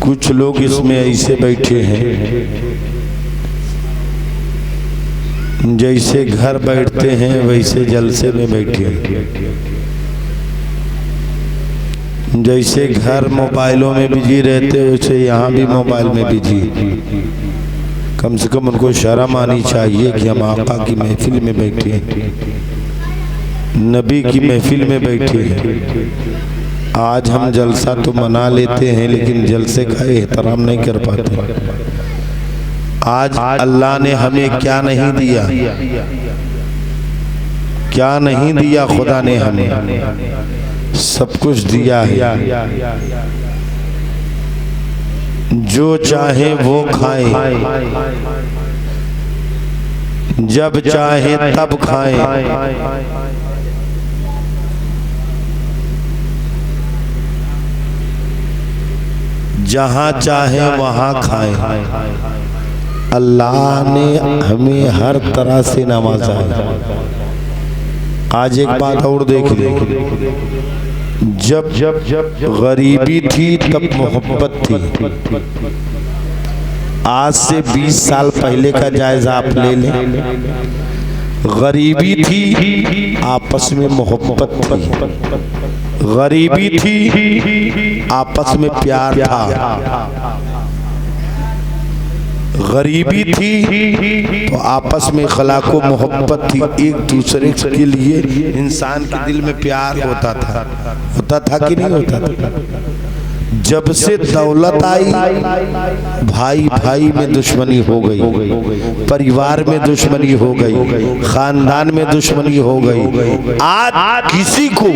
कुछ लोग इसमें ऐसे बैठे हैं जैसे घर बैठते हैं वैसे जलसे में बैठे हैं, जैसे घर मोबाइलों में बिजी रहते वैसे यहाँ भी मोबाइल में बिजी। कम से कम उनको शर्म आनी चाहिए कि हम आका की महफिल में बैठे हैं, नबी की महफिल में बैठे हैं। आज हम जलसा तो मना लेते हैं लेकिन जलसे का एहतराम नहीं कर पाते। आज अल्लाह ने हमें क्या नहीं दिया, क्या नहीं दिया खुदा ने हमें, सब कुछ दिया है। जो चाहे वो खाए, जब चाहे तब खाए, जहाँ चाहे वहाँ खाए। अल्लाह ने हमें हर तरह से नवाजा है। आज एक बात और देख ले, जब गरीबी थी तब मोहब्बत थी। आज से 20 साल पहले का जायजा आप ले लें, गरीबी थी आपस में मोहब्बत थी, गरीबी थी आपस में प्यार था, गरीबी थी तो आपस में खलाको मोहब्बत थी, एक दूसरे के लिए इंसान के दिल में प्यार होता था कि नहीं होता था। जब से दौलत आई भाई भाई में दुश्मनी हो गई, परिवार में दुश्मनी हो गई, खानदान में दुश्मनी हो गई। आज किसी को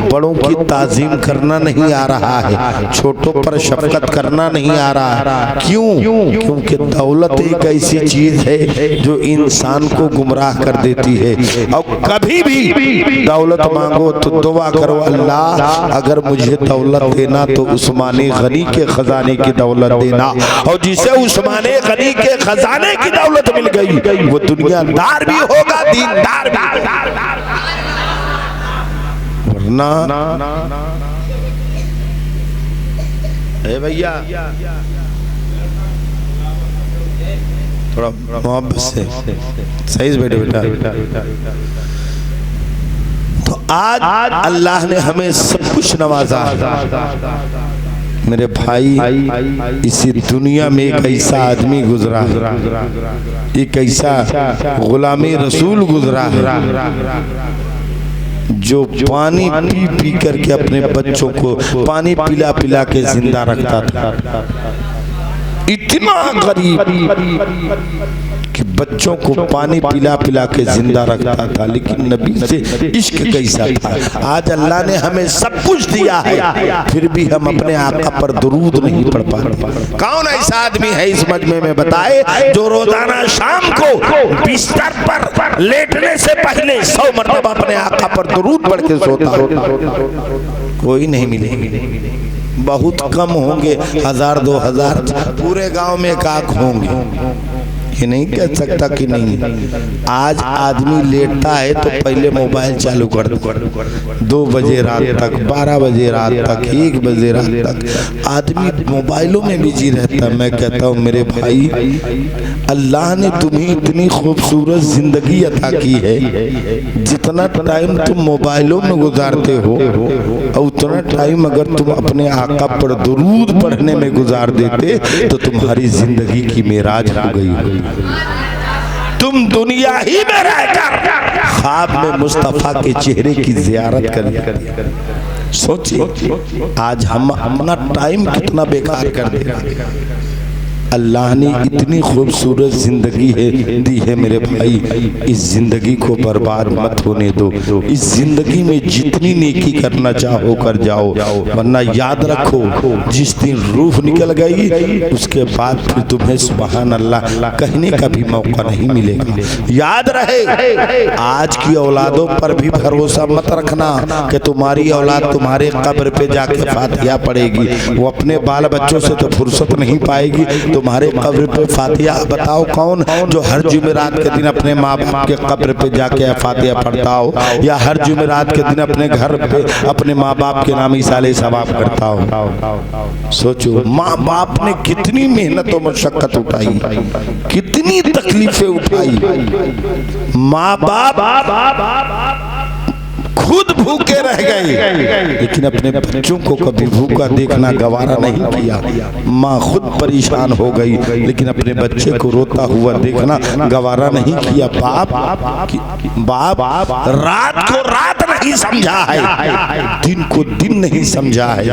बड़ों की ताजीम करना नहीं आ रहा है, छोटों पर शफकत करना नहीं आ रहा है। क्यों? क्योंकि दौलत एक ऐसी चीज है जो इंसान को गुमराह कर देती है। और कभी भी दौलत मांगो तो दुआ करो, अल्लाह अगर मुझे दौलत देना तो उस्माने गनी के खजाने की दौलत देना। और जिसे उस्माने गनी के खजाने की दौलत मिल गई वो दुनियादार भी होगा, दीनदार भी होगा। वरना भैया थोड़ा मोहब्बत से सही से बैठे बेटा। तो आज अल्लाह ने हमें सब कुछ नवाजा है। मेरे भाई, इसी दुनिया में एक ऐसा आदमी गुजरा है, एक ऐसा गुलामी रसूल गुजरा है जो पानी पी पी करके अपने बच्चों को पानी पिला पिला के जिंदा रखता था। इतना गरीब कि बच्चों को पानी पिला पिला के जिंदा रखता था, लेकिन नबी से इश्क कैसा था। आज अल्लाह ने हमें सब कुछ दिया है, फिर भी हम अपने आका पर दुरूद नहीं पढ़ पाते। कौन ऐसा आदमी है इस मजमे में बताए जो रोजाना शाम को बिस्तर पर लेटने से पहले 100 मरतबा अपने आका पर दुरूद पढ़ के सोता हो? कोई नहीं मिलेगा, बहुत कम होंगे, 1000-2000 पूरे गांव में काक होंगे। ये नहीं कह सकता कि नहीं। आज आदमी लेटता है तो पहले मोबाइल चालू कर दो, 2 बजे रात तक, 12 बजे रात तक, 1 बजे रात तक आदमी मोबाइलों में बिजी रहता है। मैं कहता हूँ मेरे भाई, अल्लाह ने तुम्हें इतनी खूबसूरत जिंदगी अता की है, जितना टाइम तुम मोबाइलों में गुजारते हो और उतना टाइम अगर तुम अपने आका पर दुरूद पढ़ने में गुजार देते तो तुम्हारी जिंदगी की मेराज हो गई। तुम दुनिया ही में रहकर ख्वाब में मुस्तफा के चेहरे की जियारत कर सोचिए। आज हम अपना टाइम कितना बेकार कर दे। अल्लाह ने इतनी खूबसूरत जिंदगी दी है मेरे भाई, इस जिंदगी को बर्बाद मत होने दो। इस जिंदगी में जितनी नेकी करना चाहो कर जाओ, वरना याद रखो जिस दिन रूह निकल गई उसके बाद फिर तुम्हें सुभान अल्लाह कहने का भी मौका नहीं मिलेगा। याद रहे, आज की औलादों पर भी भरोसा मत रखना कि तुम्हारी औलाद तुम्हारे कब्र पे जाके फातिहा पढ़ेगी। वो अपने बाल बच्चों से तो फुर्सत नहीं पाएगी, तुम्हारे कब्र पे फातिहा बताओ कौन जो हर जुमेरात के दिन अपने माँ बाप के कब्र पे जाके फातिहा पढ़ता हो, या हर जुमेरात के दिन अपने घर पे अपने माँ बाप के नाम इसाले सवाब करता हो। सोचो माँ बाप ने कितनी मेहनत और मशक्कत उठाई, कितनी तकलीफें उठाई। माँ बाप खुद भूखे रह गए, लेकिन अपने बच्चों को कभी भूखा देखना गवारा नहीं किया। माँ खुद परेशान हो गई, लेकिन अपने बच्चे को रोता हुआ देखना गवारा नहीं किया। बाप रात को रात नहीं समझा है, दिन को दिन नहीं समझा है।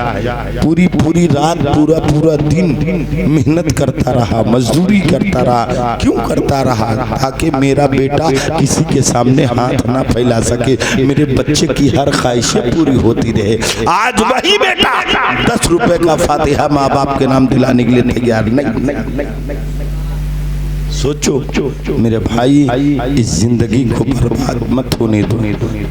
पूरी रात पूरा दिन मेहनत करता रहा, मजदूरी करता रहा। क्यों करता रहा? ताकि मेरा बेटा किसी के सामने हाथ ना फैला सके, मेरे बच्चे की हर ख्वाहिशें पूरी होती रहे। आज वही बेटा 10 रुपए का फातिहा माँ बाप के नाम दिलाने के लिए तैयार नहीं। सोचो मेरे भाई, इस जिंदगी को बर्बाद मत होने दो।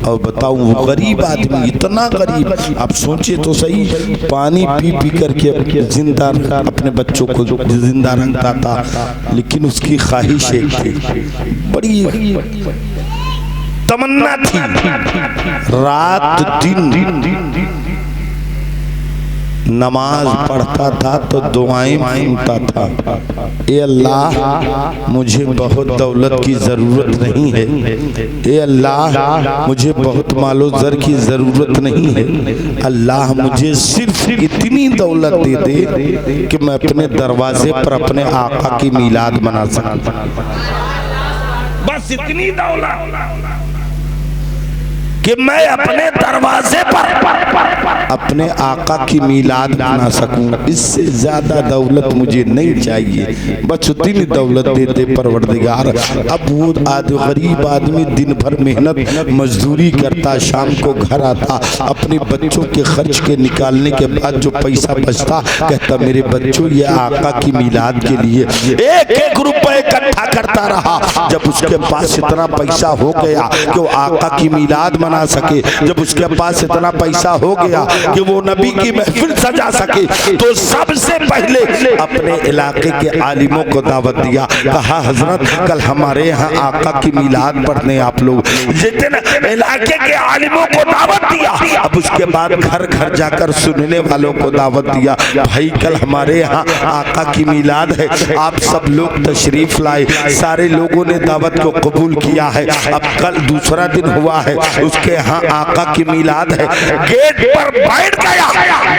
और बताऊं वो गरीब आदमी, इतना गरीब, आप सोचे तो सही, पानी पी करके जिंदा अपने बच्चों को जिंदा रखता था, लेकिन उसकी ख्वाहिश एक थी, बड़ी तमन्ना थी, रात दिन नमाज पढ़ता था तो दुआएं मांगता था, ए अल्लाह मुझे बहुत दौलत की जरूरत नहीं है, ए अल्लाह मुझे बहुत मालो ज़र की जरूरत नहीं है, अल्लाह मुझे सिर्फ इतनी दौलत दे दे कि मैं अपने दरवाजे पर अपने आका की मीलाद मना सकूं। बस इतनी दौलत कि मैं अपने दरवाजे पर अपने आका की मीलाद बना सकूं। इससे ज्यादा दौलत मुझे नहीं चाहिए, बस उतनी दौलत देते परवरदिगार। अब वो गरीब आदमी दिन भर मेहनत मजदूरी करता, शाम को घर आता, अपने बच्चों के खर्च के निकालने के बाद जो पैसा बचता, कहता मेरे बच्चों ये आका की मीलाद के लिए एक रुपए इकट्ठा करता रहा। जब उसके पास इतना पैसा हो गया कि वो आका की मीलाद मना सके, जब उसके पास इतना पैसा हो गया कि वो नबी की महफिल सजा सके, तो सबसे पहले अपने इलाके के आलिमों को दावत दिया। कहा हजरत कल हमारे यहाँ आका की मीलाद पढ़ने आप लोग। जितने इलाके के आलिमों को दावत दिया, अब उसके बाद घर घर जाकर सुनने वालों को दावत दिया, भाई कल हमारे यहाँ आका की मीलाद है, आप सब लोग तशरीफ लाए। सारे लोगों ने दावत को कबूल किया है। अब कल दूसरा दिन हुआ है, उसके यहाँ आका की मीलाद है। गेट पर बैठ गया,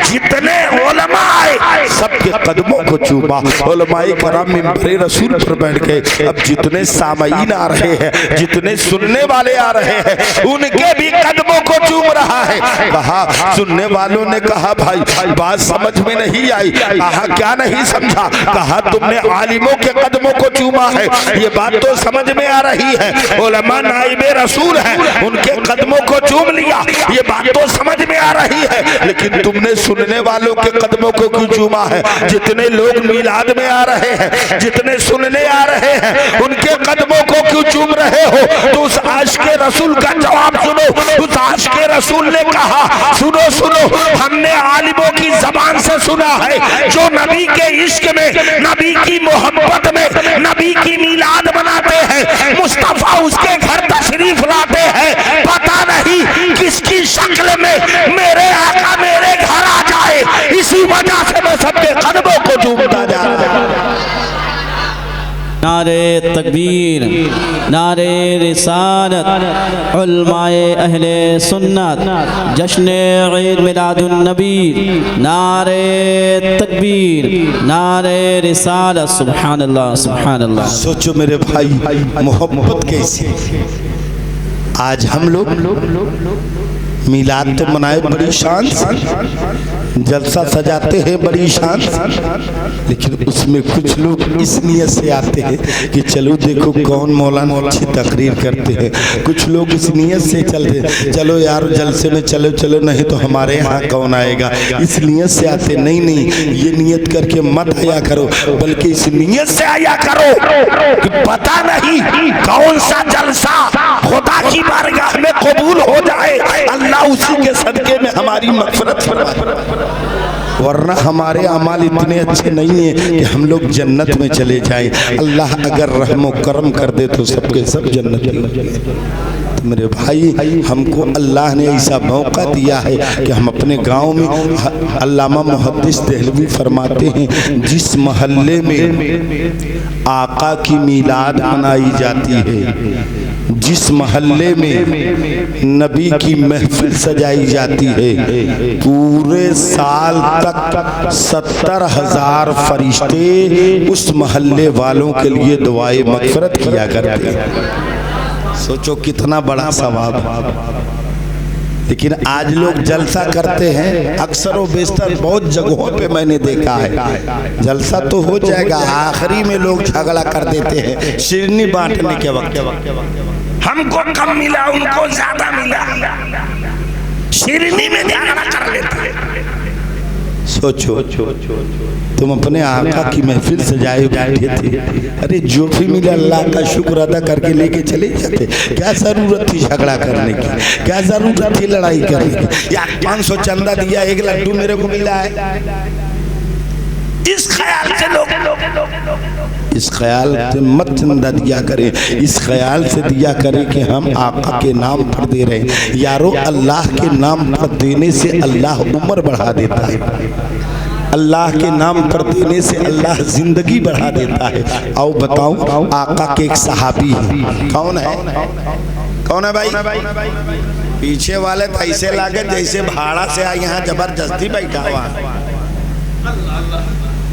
जितने उलमा आए सबके कदमों को चूमा। उलमाए कराम मिंबरे रसूल पर बैठ गए। अब जितने सामईन आ रहे हैं, जितने सुनने वाले आ रहे हैं, उनके भी कदमों को चूम रहा है। कहा सुनने वालों ने कहा भाई बात समझ में नहीं आई। कहा क्या नहीं समझा? कहा तुमने आलिमों के कदमों को चूमा है, ये बात तो समझ में आ रही है। उलमा नाइबे रसूल है, उनके कदमों को चूम लिया, ये बात तो समझ में आ रही है, लेकिन तुमने सुनने वालों के कदमों को क्यों चूमा है? जितने लोग मीलाद में आ रहे हैं, जितने सुनने आ रहे हैं, उनके कदमों को क्यों चूम रहे हो? तो उस आशिक़े रसूल का जवाब सुनो। उस आशिक़े रसूल ने कहा सुनो सुनो, हमने आलिमों की जबान से सुना है, जो नबी के इश्क में, नबी की मोहब्बत में नबी की मीलाद मनाते हैं, मुस्तफा उसके घर तशरीफ लाते हैं। पता नहीं किसकी शक्ल में मेरे आका मेरे घर आ जाए, इसी वजह से मैं सबके कदमों को चूमता जा रहा हूं। नारे तकबीर, नारे रिसालत, उलमाए अहले सुन्नत, जश्न ईद मिलादुन नबी, नारे तकबीर, नारे रिसालत। सुभान अल्लाह, सुभान अल्लाह। सोचो मेरे भाई मोहब्बत कैसी। आज हम लोग मीलाद तो मनाए बड़ी शान से, जलसा सजाते हैं बड़ी शान से, लेकिन उसमें कुछ लोग इस नियत से आते हैं कि चलो देखो कौन मौलाना अच्छी तकरीर करते हैं। कुछ लोग इस नियत से चलते हैं, चलो यार जलसे में चलो चलो, नहीं तो हमारे यहाँ कौन आएगा, इस नियत से आते। नहीं नहीं, ये नियत करके मत आया करो, बल्कि इस नियत से आया करो कि पता नहीं कौन सा जलसा खुदा की बारगाह में कबूल हो जाए, अल्लाह उसी के सदके में हमारी मग़फ़िरत फरमाए। वरना हमारे अमाल इतने अच्छे नहीं हैं कि हम लोग जन्नत में चले जाएं। अल्लाह अगर रहम करम कर दे तो सबके सब जन्नती हो जाए। मेरे भाई, हमको अल्लाह ने ऐसा मौका दिया है कि हम अपने गांव में, अल्लामा मुहद्दिस देहलवी फरमाते हैं, जिस मोहल्ले में आका की मीलाद मनाई जाती है, जिस मोहल्ले में नबी की महफिल सजाई जाती है, पूरे साल तक 70,000 फरिश्ते उस मोहल्ले वालों के लिए दुआए मग़फ़िरत किया करते हैं। सोचो कितना बड़ा सवाब। लेकिन आज लोग जलसा करते हैं, अक्सर व बेशतर बहुत जगहों पे मैंने देखा है, जलसा तो हो जाएगा, आखिरी में लोग झगड़ा कर देते हैं शिरनी बांटने के वक्त। हमको कम मिला, उनको ज्यादा मिला, शिरनी में झगड़ा कर लेते हैं। सोचो तुम अपने आका की महफिल सजाए बैठे थे, अरे जो भी मिला अल्लाह का शुक्र अदा करके लेके चले जाते। क्या जरूरत थी झगड़ा करने की, क्या जरूरत थी लड़ाई करने की? या 500 चंदा दिया, 1 लड्डू मेरे को मिला है, इस ख्याल से लोग इस ख्याल से मत चंदा दिया करें, इस ख्याल से दिया करें कि हम आका के नाम पर दे रहे हैं। यारो, अल्लाह के नाम पर देने से अल्लाह उम्र बढ़ा देता है, अल्लाह के नाम पर देने से अल्लाह जिंदगी बढ़ा देता है। आओ बताओ, आका के एक सहाबी हैं, कौन है? कौन है भाई? पीछे वाले तो ऐसे लागे जैसे भाड़ा से आए यहाँ जबरदस्ती बैठा हुआ।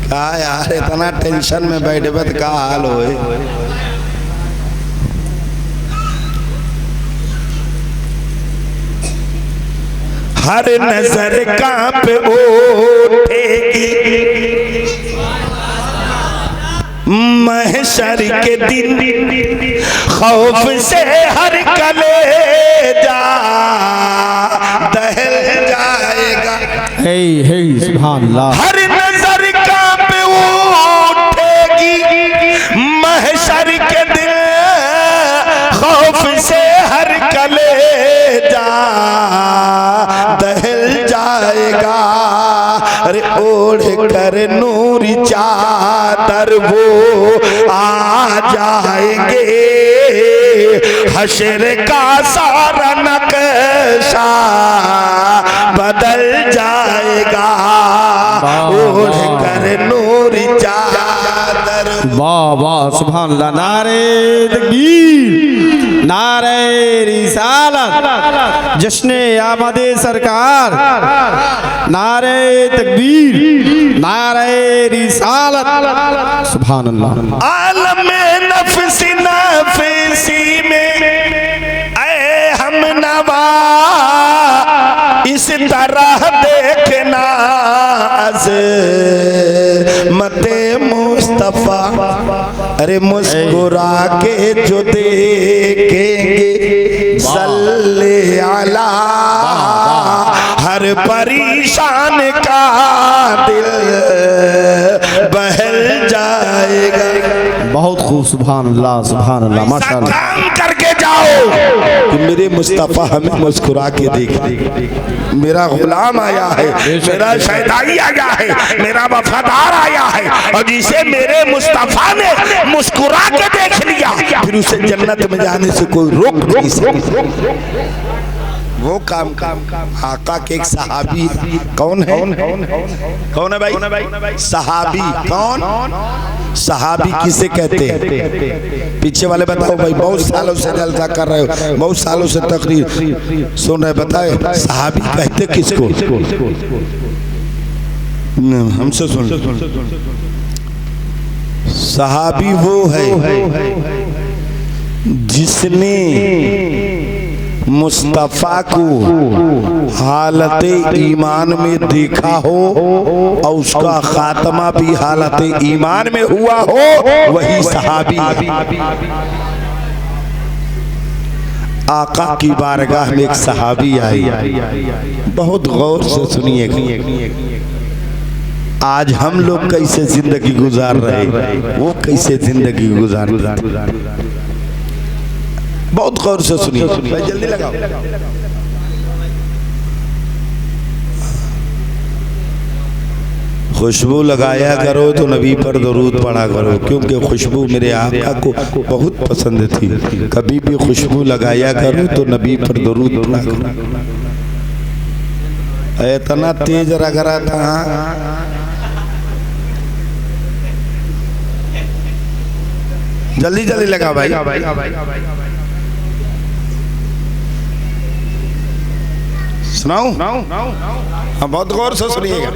क्या यार, इतना टेंशन में बैठे तो क्या हाल होए। हर नजर कांप उठेगी महशर के दिन, खौफ से हर कलेजा दहल जाएगा। हे हे सुभान अल्लाह। हर नजर कांप उठेगी महशर के दिन, खौफ से हर कलेजा दहल जाएगा। अरे ओढ़ कर नूरी चादर वो आ जाएंगे, हशर का सारा नक्शा बदल जाएगा। ओढ़ कर नूरी चादर। वाह वाह सुभान अल्लाह। नारे तकबीर, नारे रिसालत, जश्ने आमदे सरकार, नारे तकबीर, नारे रिसालत, सुभान अल्लाह। आलम में नफ्सी नफसी में ऐ हम नवा, इस तरह देखना मते मुस्तफा। अरे मुस्कुरा के जो देखेंगे सल्ले अला, हर परेशान का दिल बहल जाएगा। बहुत खूब, सुभान अल्लाह सुभान अल्लाह, माशाअल्लाह। काम करके जाओ कि मेरे मुस्तफा हमें मुस्कुरा के देखे। मेरा गुलाम आया है, मेरा शहदाई आया है, मेरा वफादार आया है, और जिसे मेरे मुस्तफा ने मुस्कुरा के देख लिया, फिर उसे जन्नत में जाने से कोई रोक नहीं सकता। वो काम आका के एक सहाबी। कौन है? कौन है भाई? सहाबी। कौन? सहाबी किसे कहते हैं? पीछे वाले बताओ भाई, बहुत सालों से जलसा कर रहे हो, बहुत सालों से तकरीर सुन रहे, बताए सहाबी कहते किसको? हमसे सुन। सहाबी वो है जिसने मुस्तफा को हालत ईमान में देखा हो और उसका खात्मा भी हालत ईमान में हुआ हो, वही सहाबी। आका की बारगाह में एक सहाबी आई, बहुत गौर से सुनिए। आज हम लोग कैसे जिंदगी गुजार रहे, वो कैसे जिंदगी गुजार रहे, बहुत गौर से सुनिए। जल्दी लगाओ। खुशबू लगाया करो तो नबी पर दरूद पढ़ा करो, क्योंकि खुशबू मेरे आका को बहुत पसंद थी। कभी भी खुशबू लगाया करो तो नबी पर दरूद पढ़ा करो। इतना तेज रग रहा था, जल्दी जल्दी लगा भाई। सुनाऊं? हाँ, बहुत गौर से सुनिएगा।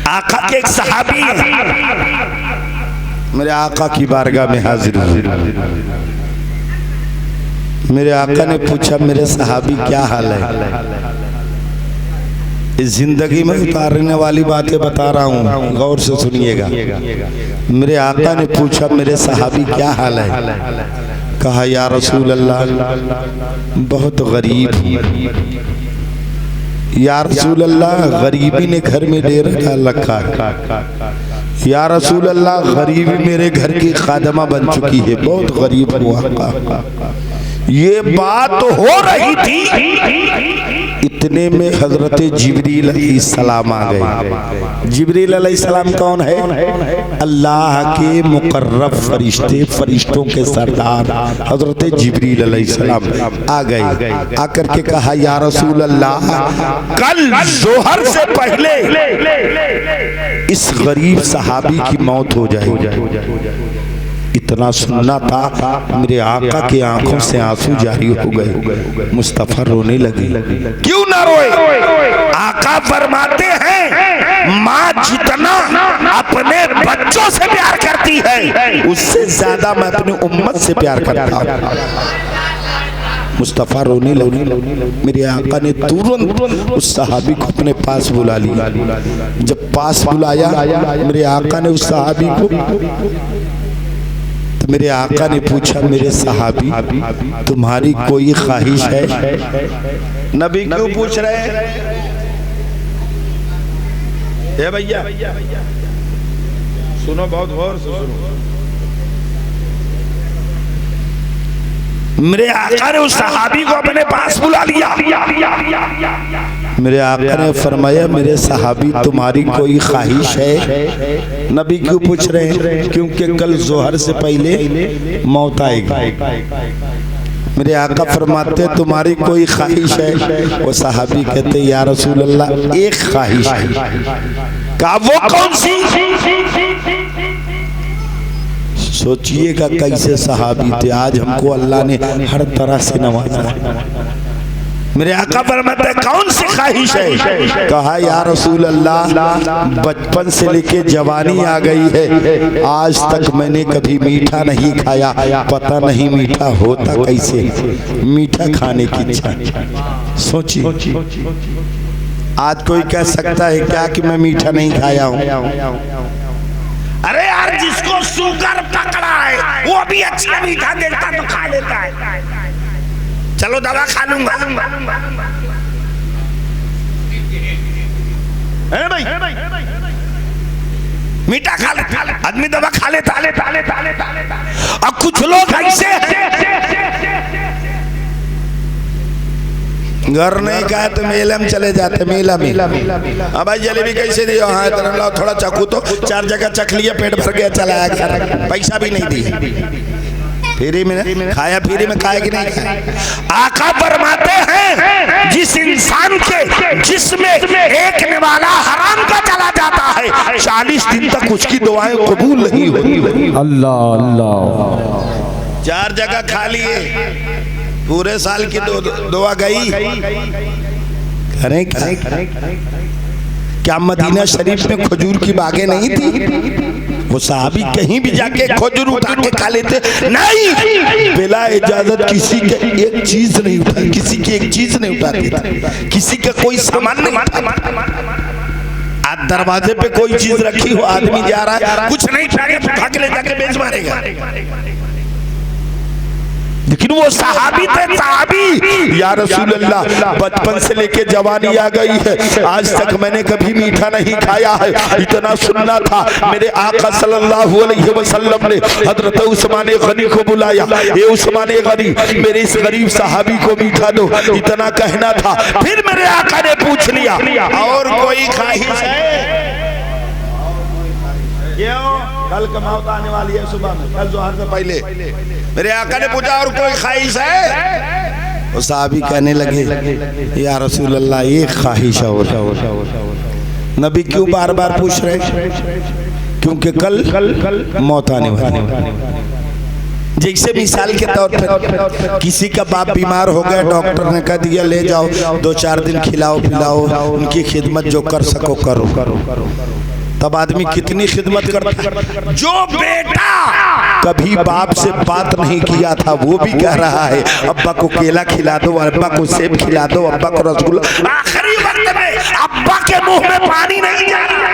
आका के एक सहाबी मेरे आका की बारगाह में हाजिर हुए। मेरे आका ने पूछा, मेरे सहाबी क्या हाल है? इस जिंदगी में उतारने वाली बातें बता रहा हूँ, गौर से सुनिएगा। मेरे आका ने पूछा, मेरे सहाबी क्या हाल है? कहा, या रसूल अल्लाह, बहुत गरीब हूँ। या रसूल अल्लाह, गरीबी ने घर में डेरा डाल रखा है। या रसूल अल्लाह, गरीबी मेरे घर की खादमा बन चुकी है, बहुत गरीब हुआ। ये बात हो रही थी, इतने में हजरत जिब्रील अलैहिस्सलाम आ गए। जिब्रील अलैहिस्सलाम कौन है? अल्लाह के मुकर्रब फरिश्ते, फरिश्तों के सरदार हजरत जिब्रील अलैहिस्सलाम आ गए। आकर के कहा, या रसूल अल्लाह, कल जोहर से पहले इस गरीब सहाबी की मौत हो जाएगी। इतना सुनना था, मेरे आका की आंखों से आंसू जारी हो गए। मुस्तफा रोने लगे। क्यों ना रोए? आका फरमाते हैं, माँ जितना अपने बच्चों से प्यार करती है, उससे ज्यादा मैं अपनी उम्मत से प्यार करता हूँ। मुस्तफा रोने लगे। मेरे आका ने तुरंत उस सहाबी को अपने पास बुला लिया। जब पास बुलाया मेरे आका ने उस सहाबी को, तो मेरे आका ने पूछा, मेरे सहाबी, तुम्हारी कोई ख्वाहिश है? नबी क्यों पूछ रहे हैं? ए भैया सुनो, बहुत गौर से सुनो। मेरे आका ने उस सहाबी को अपने पास बुला लिया। मेरे आका ने फरमाया, मेरे सहाबी, तुम्हारी कोई ख्वाहिश है? नबी क्यों पूछ रहे हैं? क्योंकि कल जोहर से पहले मौत आएगी। मेरे आका फरमाते, तुम्हारी कोई ख्वाहिश है? वो सहाबी कहते, या रसूल अल्लाह, एक ख्वाहिश है। कहा, वो कौन सी? सोचिएगा कैसे सहाबी थे, आज हमको अल्लाह ने हर तरह से नवाजा। मेरे आका फरमाते, कौन सी ख्वाहिश है? कहा, या रसूल अल्लाह, बचपन से लेके जवानी आ गई है, आज तक मैंने कभी मीठा नहीं खाया, पता नहीं मीठा होता कैसे, मीठा खाने की इच्छा। सोचिए, आज कोई कह सकता है क्या कि मैं मीठा नहीं खाया हूँ? अरे यार, जिसको शुगर पकड़ा है वो भी अच्छा मीठा देखता तो खा लेता है। चलो दवा खा लूंगा। है भाई, मीठा खा ले, आदमी दवा खा लेता। अब कुछ लोग ऐसे घर नहीं खाए तो मेला में चले जाते। मेला में, अब भाई जलेबी कैसे दिया? हाँ, इतना थोड़ा चखू तो 4 जगह चख लिया, पेट भर गया, चला आया, पैसा भी नहीं दिया। फ्री में खाया, फ्री में खाया कि नहीं खाया? आका फरमाते हैं, जिस इंसान के जिसमें एक निवाला हराम का चला जाता है, 40 दिन तक उसकी दुआएं कबूल नहीं होती। अल्लाह अल्लाह। 4 जगह खा लिए, पूरे साल की दुआ गई। करें क्या मदीना शरीफ में खजूर की बागें नहीं थी? वो साहबी कहीं भी जाके खजूर उठा के खा लेते? नहीं, बिला इजाजत किसी के एक चीज नहीं उठाती, किसी की एक चीज नहीं उठाते थे, किसी का कोई सामान नहीं उठाते। आज दरवाजे पे कोई चीज रखी हो, आदमी जा रहा है, कुछ नहीं उठा के ले जाके बेच मारेगा। लेकिन वो सहाबी थे, सहाबी। या रसूल अल्लाह, बचपन से लेके जवानी आ गई है, आज तक मैंने कभी मीठा नहीं खाया है। इतना सुनना था। मेरे आका सल्लल्लाहु अलैहि वसल्लम ने हजरत उस्मान गनी को बुलाया, ये उस्मान गनी, मेरे इस गरीब सहाबी को मीठा दो, इतना कहना था। फिर मेरे आका ने पूछ लिया, और कोई ख्वाहिश है? कल का मौत आने वाली है सुबह में, कल जोहर से पहले। मेरे आका ने पूछा और कोई ख्वाहिश है? वो साहबी कहने लगे या रसूल अल्लाह एक ख्वाहिश और। नबी क्यों बार बार पूछ रहे? क्योंकि कल मौत आने वाली है। जैसे मिसाल के तौर पर किसी का बाप बीमार हो गया, डॉक्टर ने कह दिया ले जाओ 2-4 दिन खिलाओ पिलाओ, उनकी खिदमत जो कर सको करो। तब आदमी कितनी खिदमत करता है। जो बेटा कभी बाप से बात नहीं किया था वो भी कह रहा है अब्बा को केला खिला दो, अब्बा को सेब खिला दो, अब्बा को रसगुल्ला। आखिरी वक्त में अब्बा के मुंह में पानी नहीं जा रहा।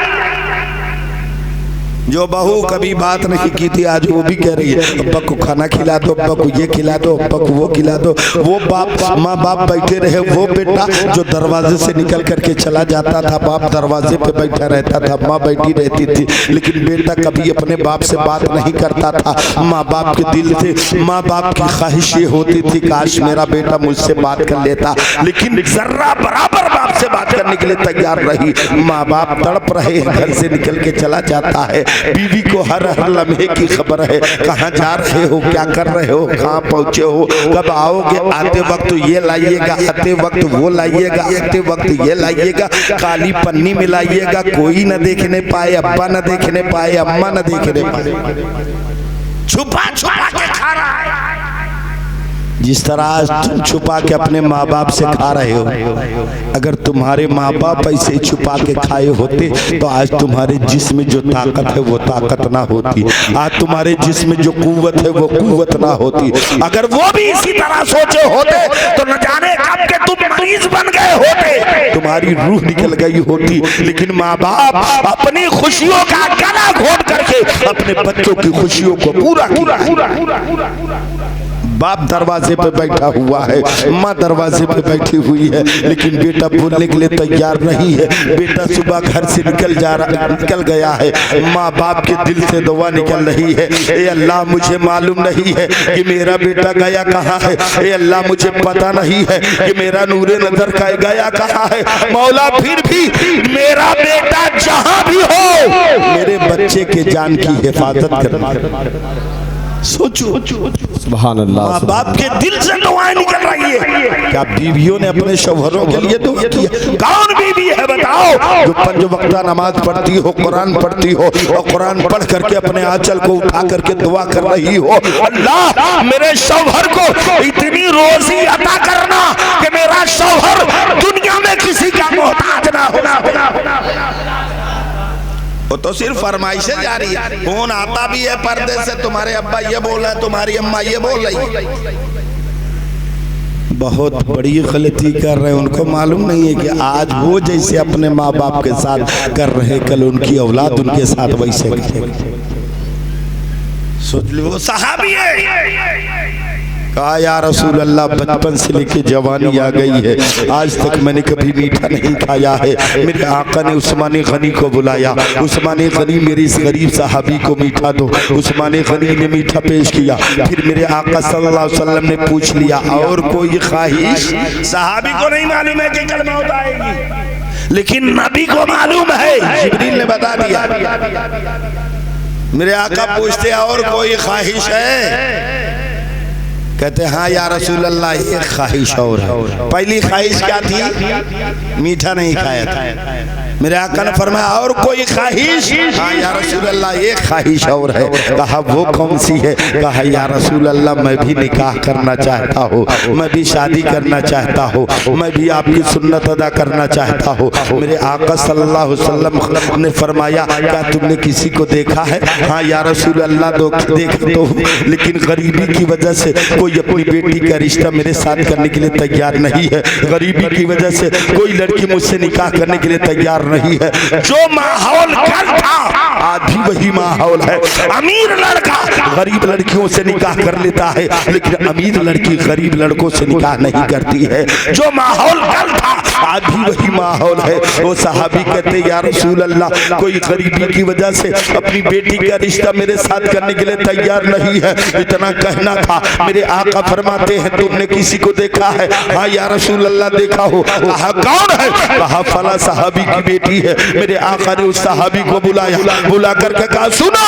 जो बहू कभी बात नहीं की थी आज वो भी कह रही है अब्बा को खाना खिला दो, अब्बा को ये खिला दो, अब्बा को वो खिला दो। वो बाप माँ बाप बैठे रहे, वो बेटा जो दरवाजे से निकल करके चला जाता था, बाप दरवाजे पे बैठा रहता था, माँ बैठी रहती थी, लेकिन बेटा कभी अपने बाप से बात नहीं करता था। माँ बाप के दिल से माँ बाप की ख्वाहिश ये होती थी काश मेरा बेटा मुझसे बात कर लेता, लेकिन जर्रा बराबर बाप से बात करने के लिए तैयार रही। माँ बाप तड़प रहे, घर से निकल के चला जाता है, बीवी को हर लम्हे की खबर है, कहाँ जा रहे हो, क्या कर रहे हो, कहाँ पहुँचे हो, कब आओगे, आते वक्त ये लाइएगा, आते वक्त वो लाइएगा, आते वक्त ये लाइएगा, काली पन्नी में लाइएगा, कोई न देखने पाए, अब्बा न देखने पाए, अम्मा न देखने पाए, छुपा छुपा के खा रहा है। जिस तरह आज तुम छुपा के अपने माँ बाप से खा रहे हो, अगर तुम्हारे माँ बाप ऐसे छुपा के खाए होते तो आज तुम्हारे जिस्म में जो ताकत है वो ताकत ना होती, आज तुम्हारे जिस्म में जो कुव्वत है वो कुव्वत ना होती। अगर वो भी इसी तरह सोचे होते तो न जाने कब के तुम मरीज बन गए होते, तुम्हारी रूह निकल गई होती। लेकिन माँ बाप अपनी खुशियों का गला घोट करके अपने बच्चों की खुशियों को पूरा किया। बाप दरवाजे पे बैठा हुआ है, माँ दरवाजे पे बैठी हुई है, लेकिन बेटा बोलने के लिए तैयार नहीं है। बेटा सुबह घर से निकल गया है, माँ बाप के दिल से दुआ निकल रही है, ए अल्लाह मुझे मालूम नहीं है कि मेरा बेटा गया कहाँ है, ए अल्लाह मुझे पता नहीं है कि मेरा नूरे नजर का गया कहाँ है। मौला फिर भी मेरा बेटा जहाँ भी हो मेरे बच्चे के जान की हिफाजत करना। सोचो सुभान अल्लाह। माँ बाप के दिल से दुआएं निकल रही है। क्या बीवियों ने अपने शौहरों के लिए दुआ किया? कौन बीवी है बताओ जो 5 वक्त नमाज पढ़ती हो, कुरान पढ़ती हो और कुरान पढ़ करके अपने आंचल को उठा करके दुआ कर रही हो अल्लाह मेरे शौहर को इतनी रोजी अता करना कि मेरा शौहर दुनिया में किसी का मोहताज ना हो। वो तो सिर्फ फरमाइशें जा रही है, फोन आता भी है पर्दे से, तुम्हारे अब्बा ये बोल रहे, तुम्हारी अम्मा ये बोल रही। बहुत बड़ी गलती कर रहे हैं, उनको मालूम नहीं है कि आज वो जैसे अपने माँ बाप के साथ कर रहे कल उनकी औलाद उनके साथ वैसे करेगी। सोच लो वो सहाबी है। कहा या रसूल अल्लाह बचपन से लेके जवानी आ गई है, आज तक मैंने कभी मीठा नहीं खाया है। मेरे आका ने उस्मानी गनी को बुलाया, उस्मानी गनी मेरे इस गरीब सहाबी को मीठा दो। उस्मानी गनी ने मीठा पेश किया, फिर मेरे आका सल्लल्लाहु अलैहि वसल्लम ने पूछ लिया और कोई ख्वाहिश? सहाबी को नहीं मालूम है कि कल मौत आएगी, लेकिन नबी को मालूम है, जिब्रील ने बता दिया। मेरे आका पूछते और कोई ख्वाहिश है? कहते हाँ या रसूल अल्लाह एक ख्वाहिश और है। पहली ख्वाहिश क्या थी? मीठा नहीं खाया था। मेरे आका ने फरमाया और कोई ख्वाहिश? हाँ या रसूल अल्लाह एक ख्वाहिश और है। कहा वो कौन सी है? कहा या रसूल अल्लाह मैं भी निकाह करना चाहता हूँ, मैं भी शादी करना चाहता हूँ, मैं भी आपकी सुन्नत अदा करना चाहता हूँ। मेरे आका सल्लल्लाहु अलैहि वसल्लम ने फरमाया क्या तुमने किसी को देखा है? हाँ या रसूल अल्लाह देख तो, लेकिन गरीबी की वजह से कोई अपनी बेटी का रिश्ता मेरे साथ करने के लिए तैयार नहीं है, गरीबी की वजह से कोई लड़की मुझसे निकाह करने के लिए तैयार नहीं है। जो माहौल कल था आज भी वही माहौल है। अमीर लड़का गरीब लड़कियों से निकाह कर लेता है, लेकिन अमीर लड़की गरीब लड़कों से निकाह नहीं करती है। जो माहौल कल था आज भी वही माहौल है। वो सहाबी कहते या रसूल अल्लाह कोई गरीबी की वजह से अपनी बेटी का रिश्ता मेरे साथ करने के लिए तैयार नहीं है, इतना कहना था। मेरे आका फरमाते हैं तुमने किसी को देखा है? हाँ या रसूल अल्लाह देखा हो। कहा कौन है? कहा फला सहाबी की बेटी है। मेरे आका ने उस सहाबी को बुलाया, बुला करके कहा सुनो,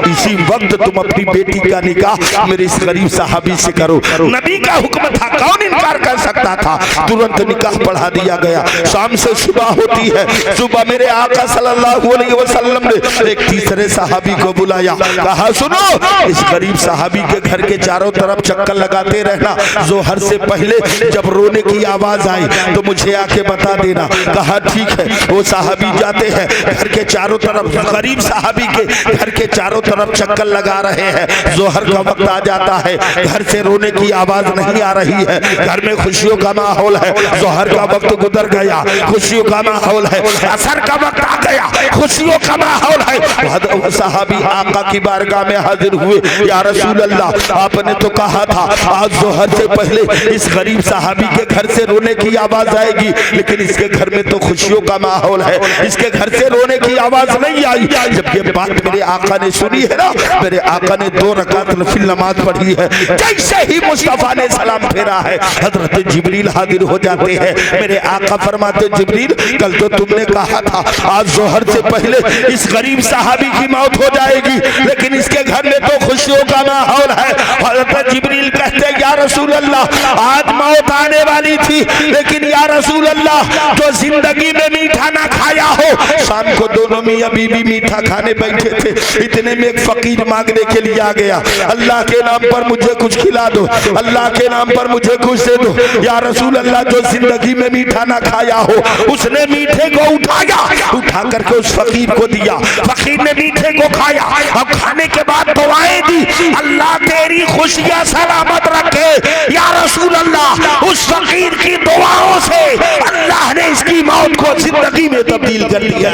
इसी वक्त तुम अपनी बेटी का निकाह मेरे इस गरीब सहाबी से करो। नबी का हुक्म था, कौन इनकार कर सकता था? तुरंत निकाह पढ़ा दिया गया। शाम से सुबह होती है, सुबह मेरे आका सल्लल्लाहु अलैहि वसल्लम ने एक तीसरे सहाबी को बुलाया, कहा सुनो, इस गरीब सहाबी के घर के चारों तरफ चक्कर लगाते रहना, जोहर से पहले जब रोने की आवाज आई तो मुझे आके बता देना। कहा ठीक है। वो सहाबी जाते हैं, घर के चारों तरफ, गरीब सहाबी के घर के चारों तरफ चक्कर लगा रहे हैं। जोहर का वक्त आ जाता है, घर से रोने की आवाज नहीं आ रही है, घर में खुशियों का माहौल है। जोहर का वक्त गुजर गया, खुशियों का माहौल है। असर का वक्त आ गया, खुशियों का माहौल है। सहाबी आका की बारगाह में हाजिर हुए, या रसूल अल्लाह आपने तो कहा था आज जोहर से पहले इस गरीब सहाबी के घर से रोने की आवाज आएगी, लेकिन इसके घर में तो खुशियों का माहौल है, इसके घर से रोने की आवाज नहीं आई। जब ये बात मेरे आका ने सुनी है ना, मेरे आका ने 2 रकात नफिल नमाज पढ़ी है। जैसे ही मुस्तफा ने सलाम फेरा है, हजरत जिब्रील हाजिर हो जाते हैं। मेरे आका फरमाते जिब्रील कल तो तुमने कहा था आज जोहर से पहले इस गरीब सहाबी की मौत हो जाएगी, लेकिन इसके घर में तो खुशियों का माहौल है। हजरत जिब्रील कहते या रसूल अल्लाह आज मौत आने वाली थी, लेकिन या रसूल अल्लाह जो जिंदगी में मीठा ना खाया हो। शाम को दोनों मियां बीवी मीठा खाने बैठे थे, इतने में एक फकीर मांगने के लिए आ गया, अल्लाह के नाम पर मुझे कुछ खिला दो, अल्लाह के नाम पर मुझे कुछ दे दो। या रसूल अल्लाह जो जिंदगी में मीठा ना खाया हो, उसने मीठे को उठाया, उठा करके उस फकीर को दिया। फकीर ने मीठे को खाया, अब खाने के बाद दुआएं दी, अल्लाह तेरी खुशियां सलामत रखे। या रसूल अल्लाह उस फकीर की दुआओं से अल्लाह ने इसकी मौत को जिंदगी में तब्दील कर दिया।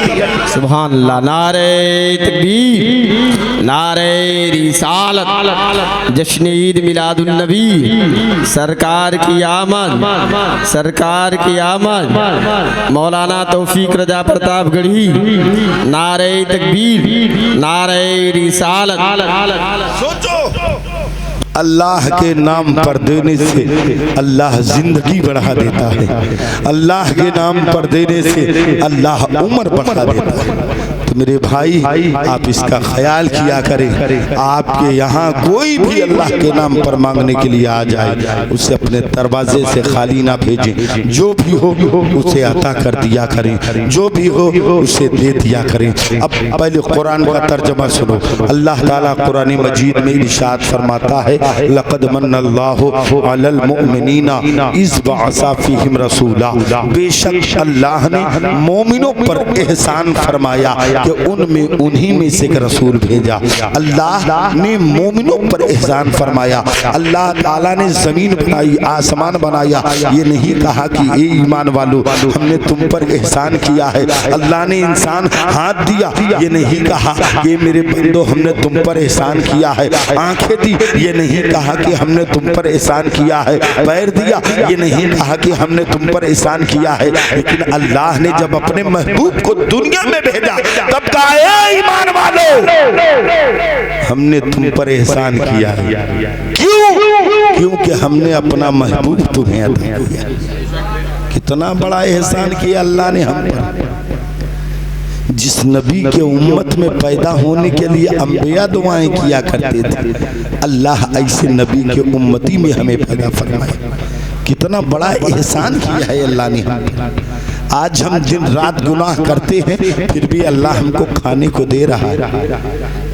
सुभान अल्लाह। नारे तकबीर, नारे रिसालत, जश्न ईद मिलादुन नबी, सरकार की आमद, सरकार की आमद, मौलाना तौफीक रजा प्रताप गढ़ी। नारे तकबीर, नारे रिसालत। सोचो अल्लाह के नाम पर देने से अल्लाह जिंदगी बढ़ा देता है, अल्लाह के नाम पर देने से अल्लाह उम्र बढ़ा देता है। तो मेरे भाई आप इसका ख्याल किया करें, आपके यहाँ कोई भी अल्लाह के नाम पर मांगने के लिए आ जाए, उसे अपने दरवाजे से खाली ना भेजें, जो भी हो उसे अता कर दिया करें, जो भी हो उसे दे दिया करें। अब पहले कुरान का तर्जमा सुनो। अल्लाह ताला कुरान मजीद में इरशाद फरमाता है लक़द मन्नल्लाहु अलल मुमिनीना इज़ बअसा फ़ीहिम रसूला, बेशक अल्लाह ने मोमिनों पर एहसान फरमाया कि उनमें उन्हीं में से एक रसूल भेजा। अल्लाह ने मोमिनों पर एहसान फरमाया। अल्लाह ताला ने जमीन बनाई, आसमान बनाया, ये नहीं कहा कि ए ईमान वालों हमने तुम पर एहसान किया है। अल्लाह ने इंसान हाथ दिया, ये नहीं कहा ये मेरे बंदो हमने तुम पर एहसान किया है। आंखें दी, ये नहीं कहा कि हमने तुम पर एहसान किया है। पैर दिया, ये नहीं कहा कि हमने तुम पर एहसान किया है। लेकिन अल्लाह ने जब अपने महबूब को दुनिया में भेजा तब कहा ए ईमान वालों हमने तुम पर एहसान किया है। क्यों? क्योंकि हमने अपना महबूब तुम्हें अता किया। कितना बड़ा एहसान किया अल्लाह ने हम पर। जिस नबी के उम्मत में पैदा होने के लिए अंबिया दुआएं किया करते थे, अल्लाह ऐसे नबी के उम्मती में हमें पैदा फरमाया। कितना बड़ा एहसान किया है अल्लाह ने हम पर। आज हम दिन रात गुनाह करते हैं, फिर भी अल्लाह हमको खाने को दे रहा है।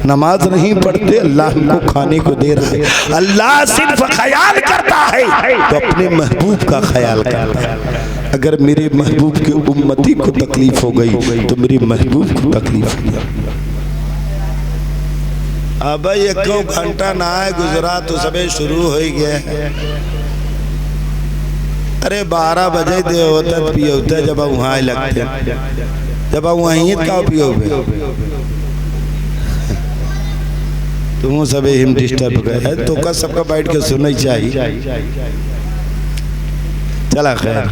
नमाज नहीं पढ़ते, अल्लाह हमको खाने को दे रहा है। अल्लाह सिर्फ ख्याल करता है तो अपने महबूब का ख्याल करता है। अगर मेरे महबूब के उम्मती को तकलीफ हो गई तो मेरे महबूब को तकलीफ हो गई। अब एक घंटा ना है गुजरा तो सबे शुरू हो गया। अरे 12 बजे दे होता पियो होता जब वहाँ लगते, जब वहीं का उपयोग तुम सब हिम डिस्टर्ब गए तो का सबका बैठ के सुनना चाहिए। चला खैर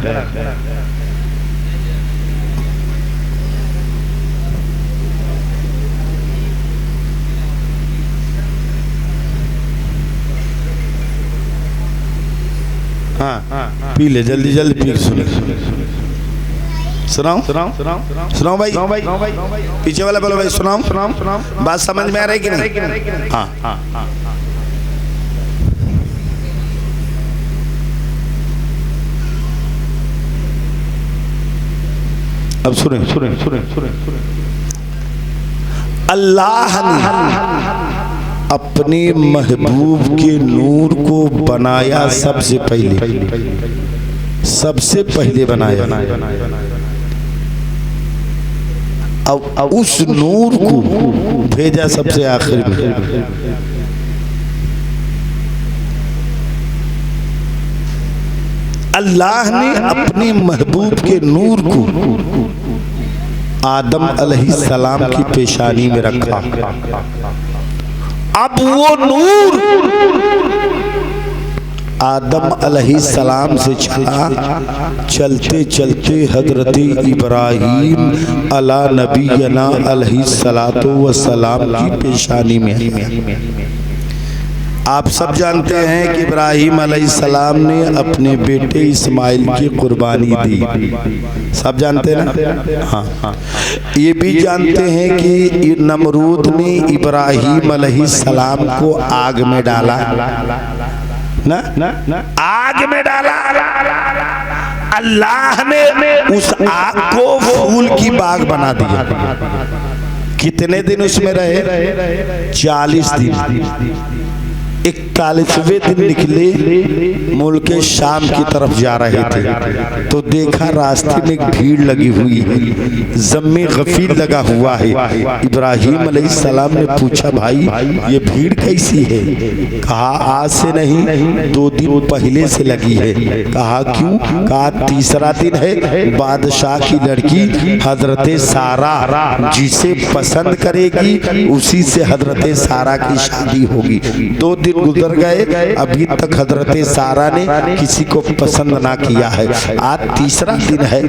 हाँ पी ले, जल्दी जल्दी पी, सुनो सुनाओ सुनाओ भाई, पीछे वाला बोलो भाई, सुनाओ, बात समझ में आ रही कि नहीं? हाँ अब सुने। अल्लाह ने अपने महबूब के नूर को बनाया, सबसे पहले बनाया। अब उस नूर को भेजा सबसे आखिर में। अल्लाह ने अपने महबूब के नूर को आदम अलैहिस्सलाम की पेशानी में रखा। अब वो नूर आदम अलैहिस्सलाम से चला, चलते चलते हजरत इब्राहीम अला नबीना अलैहिस्सलातु वस्सलाम की पेशानी में। आप सब जानते हैं कि इब्राहीम अलैहिस्सलाम ने अपने बेटे इस्माइल की कुर्बानी दी, सब जानते हैं ना? हाँ। ये भी जानते हैं कि नमरूद ने इब्राहीम अलैहिस्सलाम को आग में डाला ना, आग में डाला। अल्लाह ने उस आग को फूल की बाग बना दिया। कितने दिन उसमें रहे? 40 दिन। 41वें दिन निकले, मुल्क शाम की तरफ जा रहे थे तो देखा रास्ते में एक भीड़ लगी हुई है, ज़म्मे गफीर लगा हुआ है। इब्राहीम अलैहिस्सलाम ने पूछा, भाई ये भीड़ कैसी है? कहा आज से नहीं, 2 दिन पहले से लगी है। कहा क्यों? कहा तीसरा दिन है, बादशाह की लड़की हजरत सारा जिसे पसंद करेगी उसी से हजरत सारा की शादी होगी। 2 दिन गुजर गए, अभी तक हजरत सारा ने किसी को पसंद ना किया है। आज तीसरा दिन है।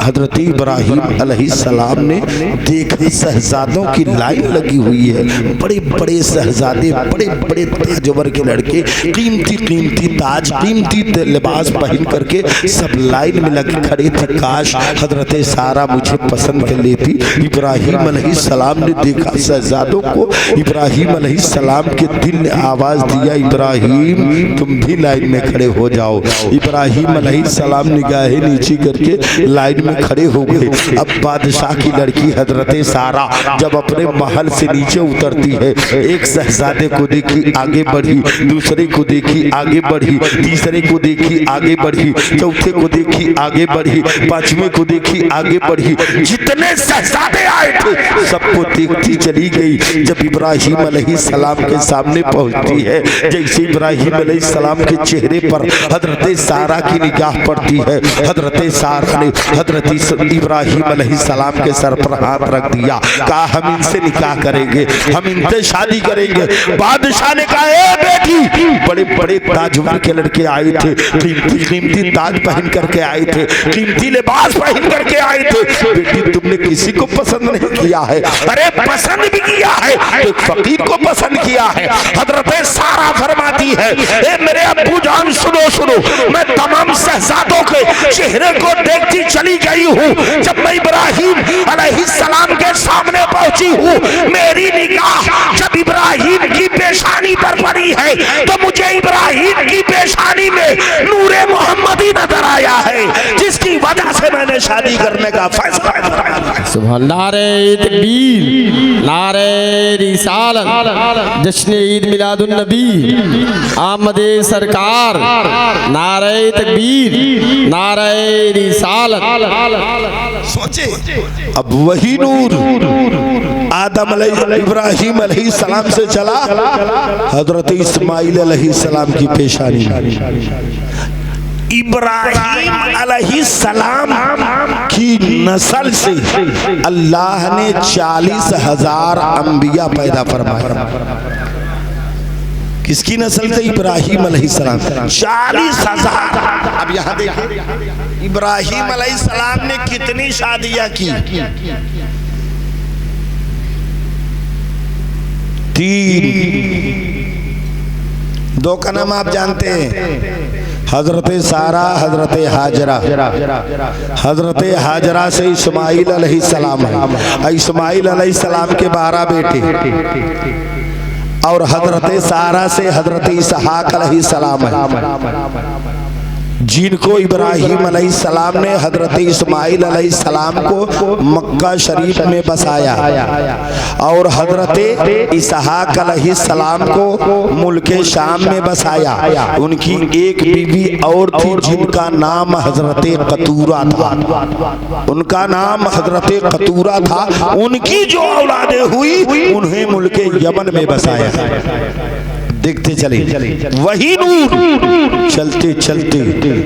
हजरत इब्राहीम अलैहिस्सलाम ने देखा शहजादों की लाइन लगी हुई है, बड़े बड़े शहजादे, बड़े बड़े ताजवर के लड़के, कीमती कीमती ताज, कीमती लिबास पहन करके सब लाइन में लगे खड़े थे। काश हजरत सारा मुझे पसंद कर लेती। इब्राहीम अलैहिस्सलाम ने देखा शहजादों को। इब्राहीम अलैहिस्सलाम के दिल ने आवाज दिया, इब्राहीम तुम भी लाइन में खड़े हो जाओ। इब्राहीम अलैहिस्सलाम निगाहें नीचे करके लाइन में खड़े हो गए। अब बादशाह की लड़की हजरत सारा जब अपने महल से नीचे उतरती है, एक शहजादे को देखी आगे बढ़ी, दूसरे को देखी आगे बढ़ी, तीसरे को देखी आगे बढ़ी, चौथे को देखी आगे बढ़ी, पांचवें को देखी आगे बढ़ी। जितने शहजादे आए थे सबको देखती चली गई। जब इब्राहीम अलैहिस्सलाम के सामने पहुंचती है, जैसे इब्राहीम अलैहिस्सलाम के चेहरे पर हजरत सारा की निगाह पड़ती है, हजरत सारा ने हजरत इब्राहीम अलैहिस्सलाम के सर पर हाथ रख दिया। कहा हम इनसे निकाह करेंगे, हम इनसे शादी करेंगे। बादशाह ने कहा ए बेटी, बड़े बड़े ताजवर के लड़के आए थे, कीमती कीमती ताज पहन करके आए थे, कीमती लिबास पहन करके आए थे, बेटी तुमने किसी को पसंद नहीं किया है? अरे पसंद भी किया है तो फकीर को पसंद किया है। हजरत सारा फरमाती है, ए मेरे अब्बू जान सुनो सुनो, मैं तमाम शहजादों के चेहरे को देखती चली गई हूँ। जब मैं इब्राहीम अलैहिस्सलाम के सामने पहुंची हूँ, मेरी निगाह जब इब्राहीम की पेशानी पर पड़ी है तो मुझे इब्राहीम की पेशानी में नूरे मोहम्मदी नजर आया है, जिसकी वजह से मैंने शादी करने का फैसला किया। सुभान नारे तकबीर, नारे रिसालत, जश्न ईद मिलादुन नबी, आमद सरकार, नारे तकबीर, नारे रिसालत। सोचे अब वही नूर आदम इब्राहीम अलैहिस्सलाम से चला हजरत इस्माइल अलैहिस्सलाम की पेशानी। इब्राहीम अलैहिस्सलाम की नस्ल से अल्लाह ने 40,000 अंबिया पैदा फरमाए। किसकी नस्ल से? इब्राहीम अलैहिस्सलाम। 40,000। अब यहाँ देखिए इब्राहीम अलैहिस्सलाम ने कितनी शादियां की? 3। 2 का नाम आप जानते हैं, हजरत सारा, हजरत हाजरा, हजरत हाजरा से इस्माइल अलैहिस्सलाम है। इस्माइल अलैहिस्सलाम के 12 बेटे और हजरत सारा से हजरत इसहाक अलैहिस्सलाम है, जिनको इब्राहिम अलैहिस्सलाम ने हजरत इस्माइल अलैहिस्सलाम को मक्का शरीफ में बसाया और हजरत इसहाक अलैहिस्सलाम को मुल्के शाम में बसाया। उनकी एक बीवी और थी जिनका नाम हजरत कतूरा था, उनका नाम हजरत कतूरा था। उनकी जो औलादे हुई उन्हें मुल्के यमन में बसाया। देखते चले वही नूर चलते चलते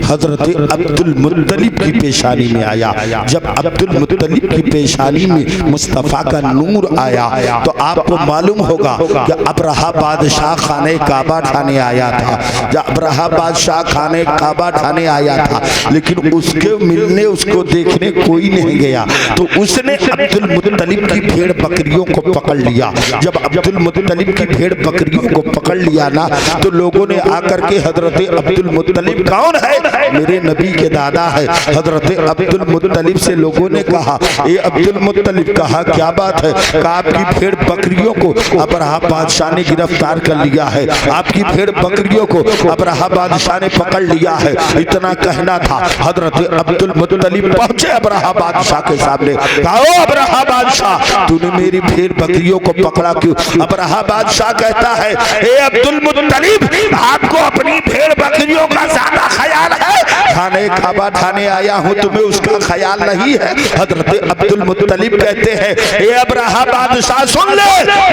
हजरत अब्दुल मुत्तलिब की पेशानी में आया। जब अब्दुल मुत्तलिब की पेशानी में मुस्तफ़ा का नूर आया तो आपको मालूम होगा कि अब्रहा बादशाह खाने काबा ठाने आया था। जब अब्रहा बादशाह खाने काबा ठाने आया था, लेकिन उसके मिलने उसको देखने कोई नहीं गया, तो उसने अब्दुल मुत्तलिब की भेड़ बकरियों को पकड़ लिया। जब अब्दुल मुत्तलिब की भेड़ बकरियों को पकड़ लिया ना, तो लोगों ने आकर के हजरत अब्दुल मुत्तलिब कौन है? मेरे नबी के दादा है। हजरत अब्दुल मुत्तलिब से लोगों ने कहा, ए अब्दुल मुत्तलिब, कहा क्या बात है? कहा आपकी भेड़ बकरियों को अब्रहा बादशाह ने गिरफ्तार कर लिया है, आपकी भेड़ बकरियों को अब्रहा बादशाह ने पकड़ लिया है। इतना कहना था, हजरत अब्दुल मुत्तलिब पहुंचे अब्रहा बादशाह के सामने। कहा अब्रहा बादशाह, तूने मेरी भेड़ बकरियों को पकड़ा क्यों? अब्रहा बादशाह कहता है, ए अब्दुल मुत्तलिब, आपको अपनी भेड़ बकरियों का ज्यादा ख्याल है, खाने काबा ठाने आया हूँ, तुम्हें उसका ख्याल नहीं है। हजरत अब्दुल मुत्तलिब कहते हैं, ए अब्रहा बादशाह सुन ले,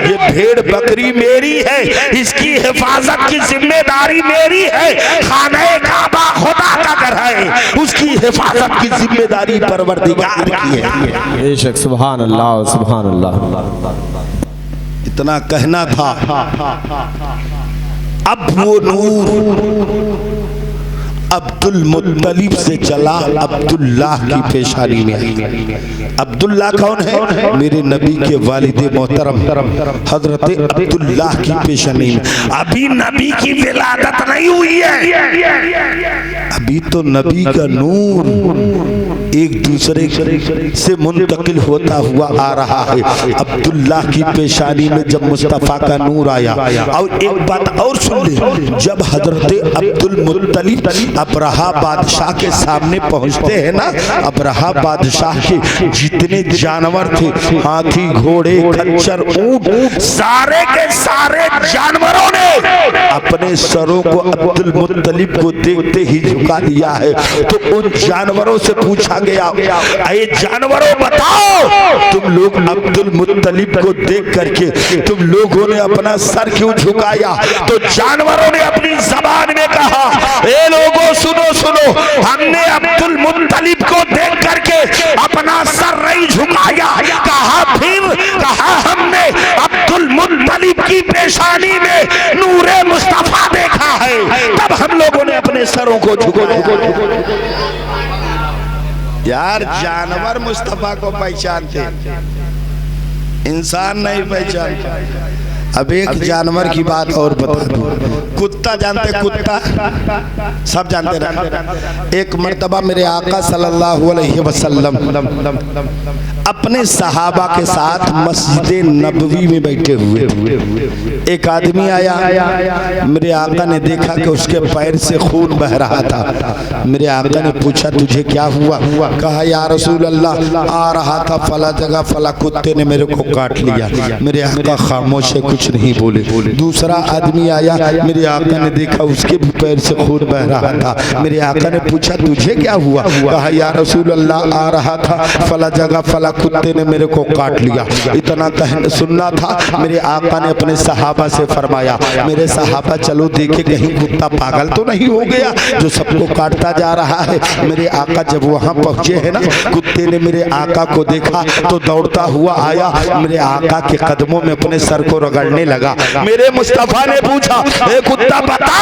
ये भेड़ बकरी मेरी है, इसकी हिफाजत की जिम्मेदारी मेरी है। खाने काबा खुदा का घर है, उसकी हिफाजत की जिम्मेदारी परवरदिगार की है। बेशक, सुभान अल्लाह, सुभान अल्लाह। इतना कहना था। अब वो नूर अब्दुल मुत्तलिब से चला अब्दुल्लाह की पेशानी में। अब्दुल्लाह कौन है? मेरे नबी के वालिद मोहतरम हजरत अब्दुल्लाह की पेशानी में। अभी नबी की विलादत नहीं हुई है, अभी तो नबी का नूर एक दूसरे से मुंतकिल होता हुआ आ रहा है। अब्दुल्लाह की पेशानी में जब मुस्तफ़ा का नूर आया, और एक बात और सुन ले, जब हजरत अब्दुल मुत्तलिब अब्रहा बादशाह के सामने पहुंचते हैं ना, अब्रहा बादशाह के जितने जानवर थे, हाथी, घोड़े, खच्चर, ऊंट, सारे के सारे जानवरों ने अपने सरों को अब्दुल मुत्तलिब को देखते ही झुका दिया है। तो उन जानवरों से पूछा गया, अरे जानवरों बताओ, तुम लोग अब्दुल मुत्तलिब को देख करके तुम लोगों ने अपना सर क्यों झुकाया? तो जानवरों ने अपनी जबान में कहा, ए लोगों सुनो सुनो, हमने अब्दुल मुत्तलिब को देख करके अपना सर नहीं झुकाया। कहा फिर? कहा हमने अब्दुल मुत्तलिब की पेशानी में नूरे मुस्तफा देखा है, तब हम लोगों ने अपने सरों को झुकाया। यार जानवर मुस्तफा को पहचानते, इंसान नहीं पहचानता। अब एक जानवर की बात और बता दूं, कुत्ता जानते? कुत्ता सब जानते ना। एक मर्तबा मेरे आका सल्लल्लाहु अलैहि वसल्लम अपने सहाबा के साथ मस्जिद नबवी में बैठे हुए थे। एक आदमी आया, मेरे आका ने देखा कि उसके पैर से खून बह रहा था। मेरे आका ने पूछा, तुझे क्या हुआ? कहा, या रसूल अल्लाह, आ रहा था फला जगह, फला कुत्ते ने मेरे को काट लिया। मेरे आका खामोश है, कुछ नहीं बोले। दूसरा आदमी आया, मेरे आका ने देखा उसके भी पैर से खून बह रहा था। मेरे आका ने पूछा, तुझे क्या हुआ? कहा, या रसूल अल्लाह, आ रहा था फला जगह, फला कुत्ते ने मेरे को काट लिया। इतना कहना सुनना था। मेरे आका ने अपने सहाबा से फरमाया, मेरे सहाबा चलो देखे कहीं कुत्ता पागल तो नहीं हो गया जो सबको काटता जा रहा है। मेरे आका जब वहां पहुंचे हैं ना, कुत्ते ने मेरे आका को देखा तो दौड़ता हुआ आया, मेरे आका के कदमों में अपने सर को रगड़ने लगा। मेरे मुस्तफा ने पूछा, ए कुत्ता बता,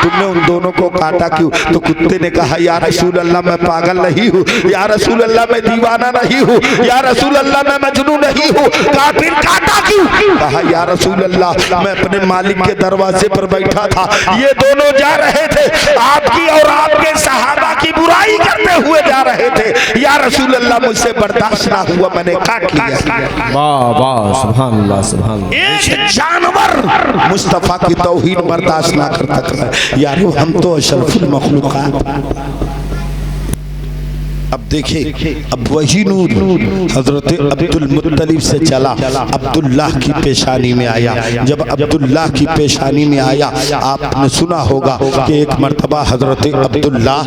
तुमने उन दोनों को काटा क्यों? तो कुत्ते ने कहा, या रसूल अल्लाह, मैं पागल नहीं हूँ, या रसूल अल्लाह मैं दीवाना नहीं हूँ, या रसूल अल्लाह मैं मजनू नहीं हूँ। कहा, फिर काटा क्यों? क्यों? कहा या रसूल अल्लाह मैं अपने मालिक के दरवाजे पर बैठा था, ये दोनों जा रहे थे, आपकी और आपके सहाबा की बुराई करते हुए जा रहे थे। या रसूल अल्लाह मुझसे बर्दाश्त ना हुआ, मैंने क्या किया? वाह वाह, सुभान अल्लाह सुभान अल्लाह। एक जानवर मुस्तफा की तौहीन बर्दाश्त ना कर सकता है। यारो हम तो अशरफुल मखलूकात। अब देखिए, अब वही नूर हजरत अब्दुल मुत्तलिब से चला, अब्दुल्लाह की पेशानी में आया। जब अब्दुल्लाह की पेशानी में आया, आपने सुना होगा कि एक मर्तबा हजरत अब्दुल्लाह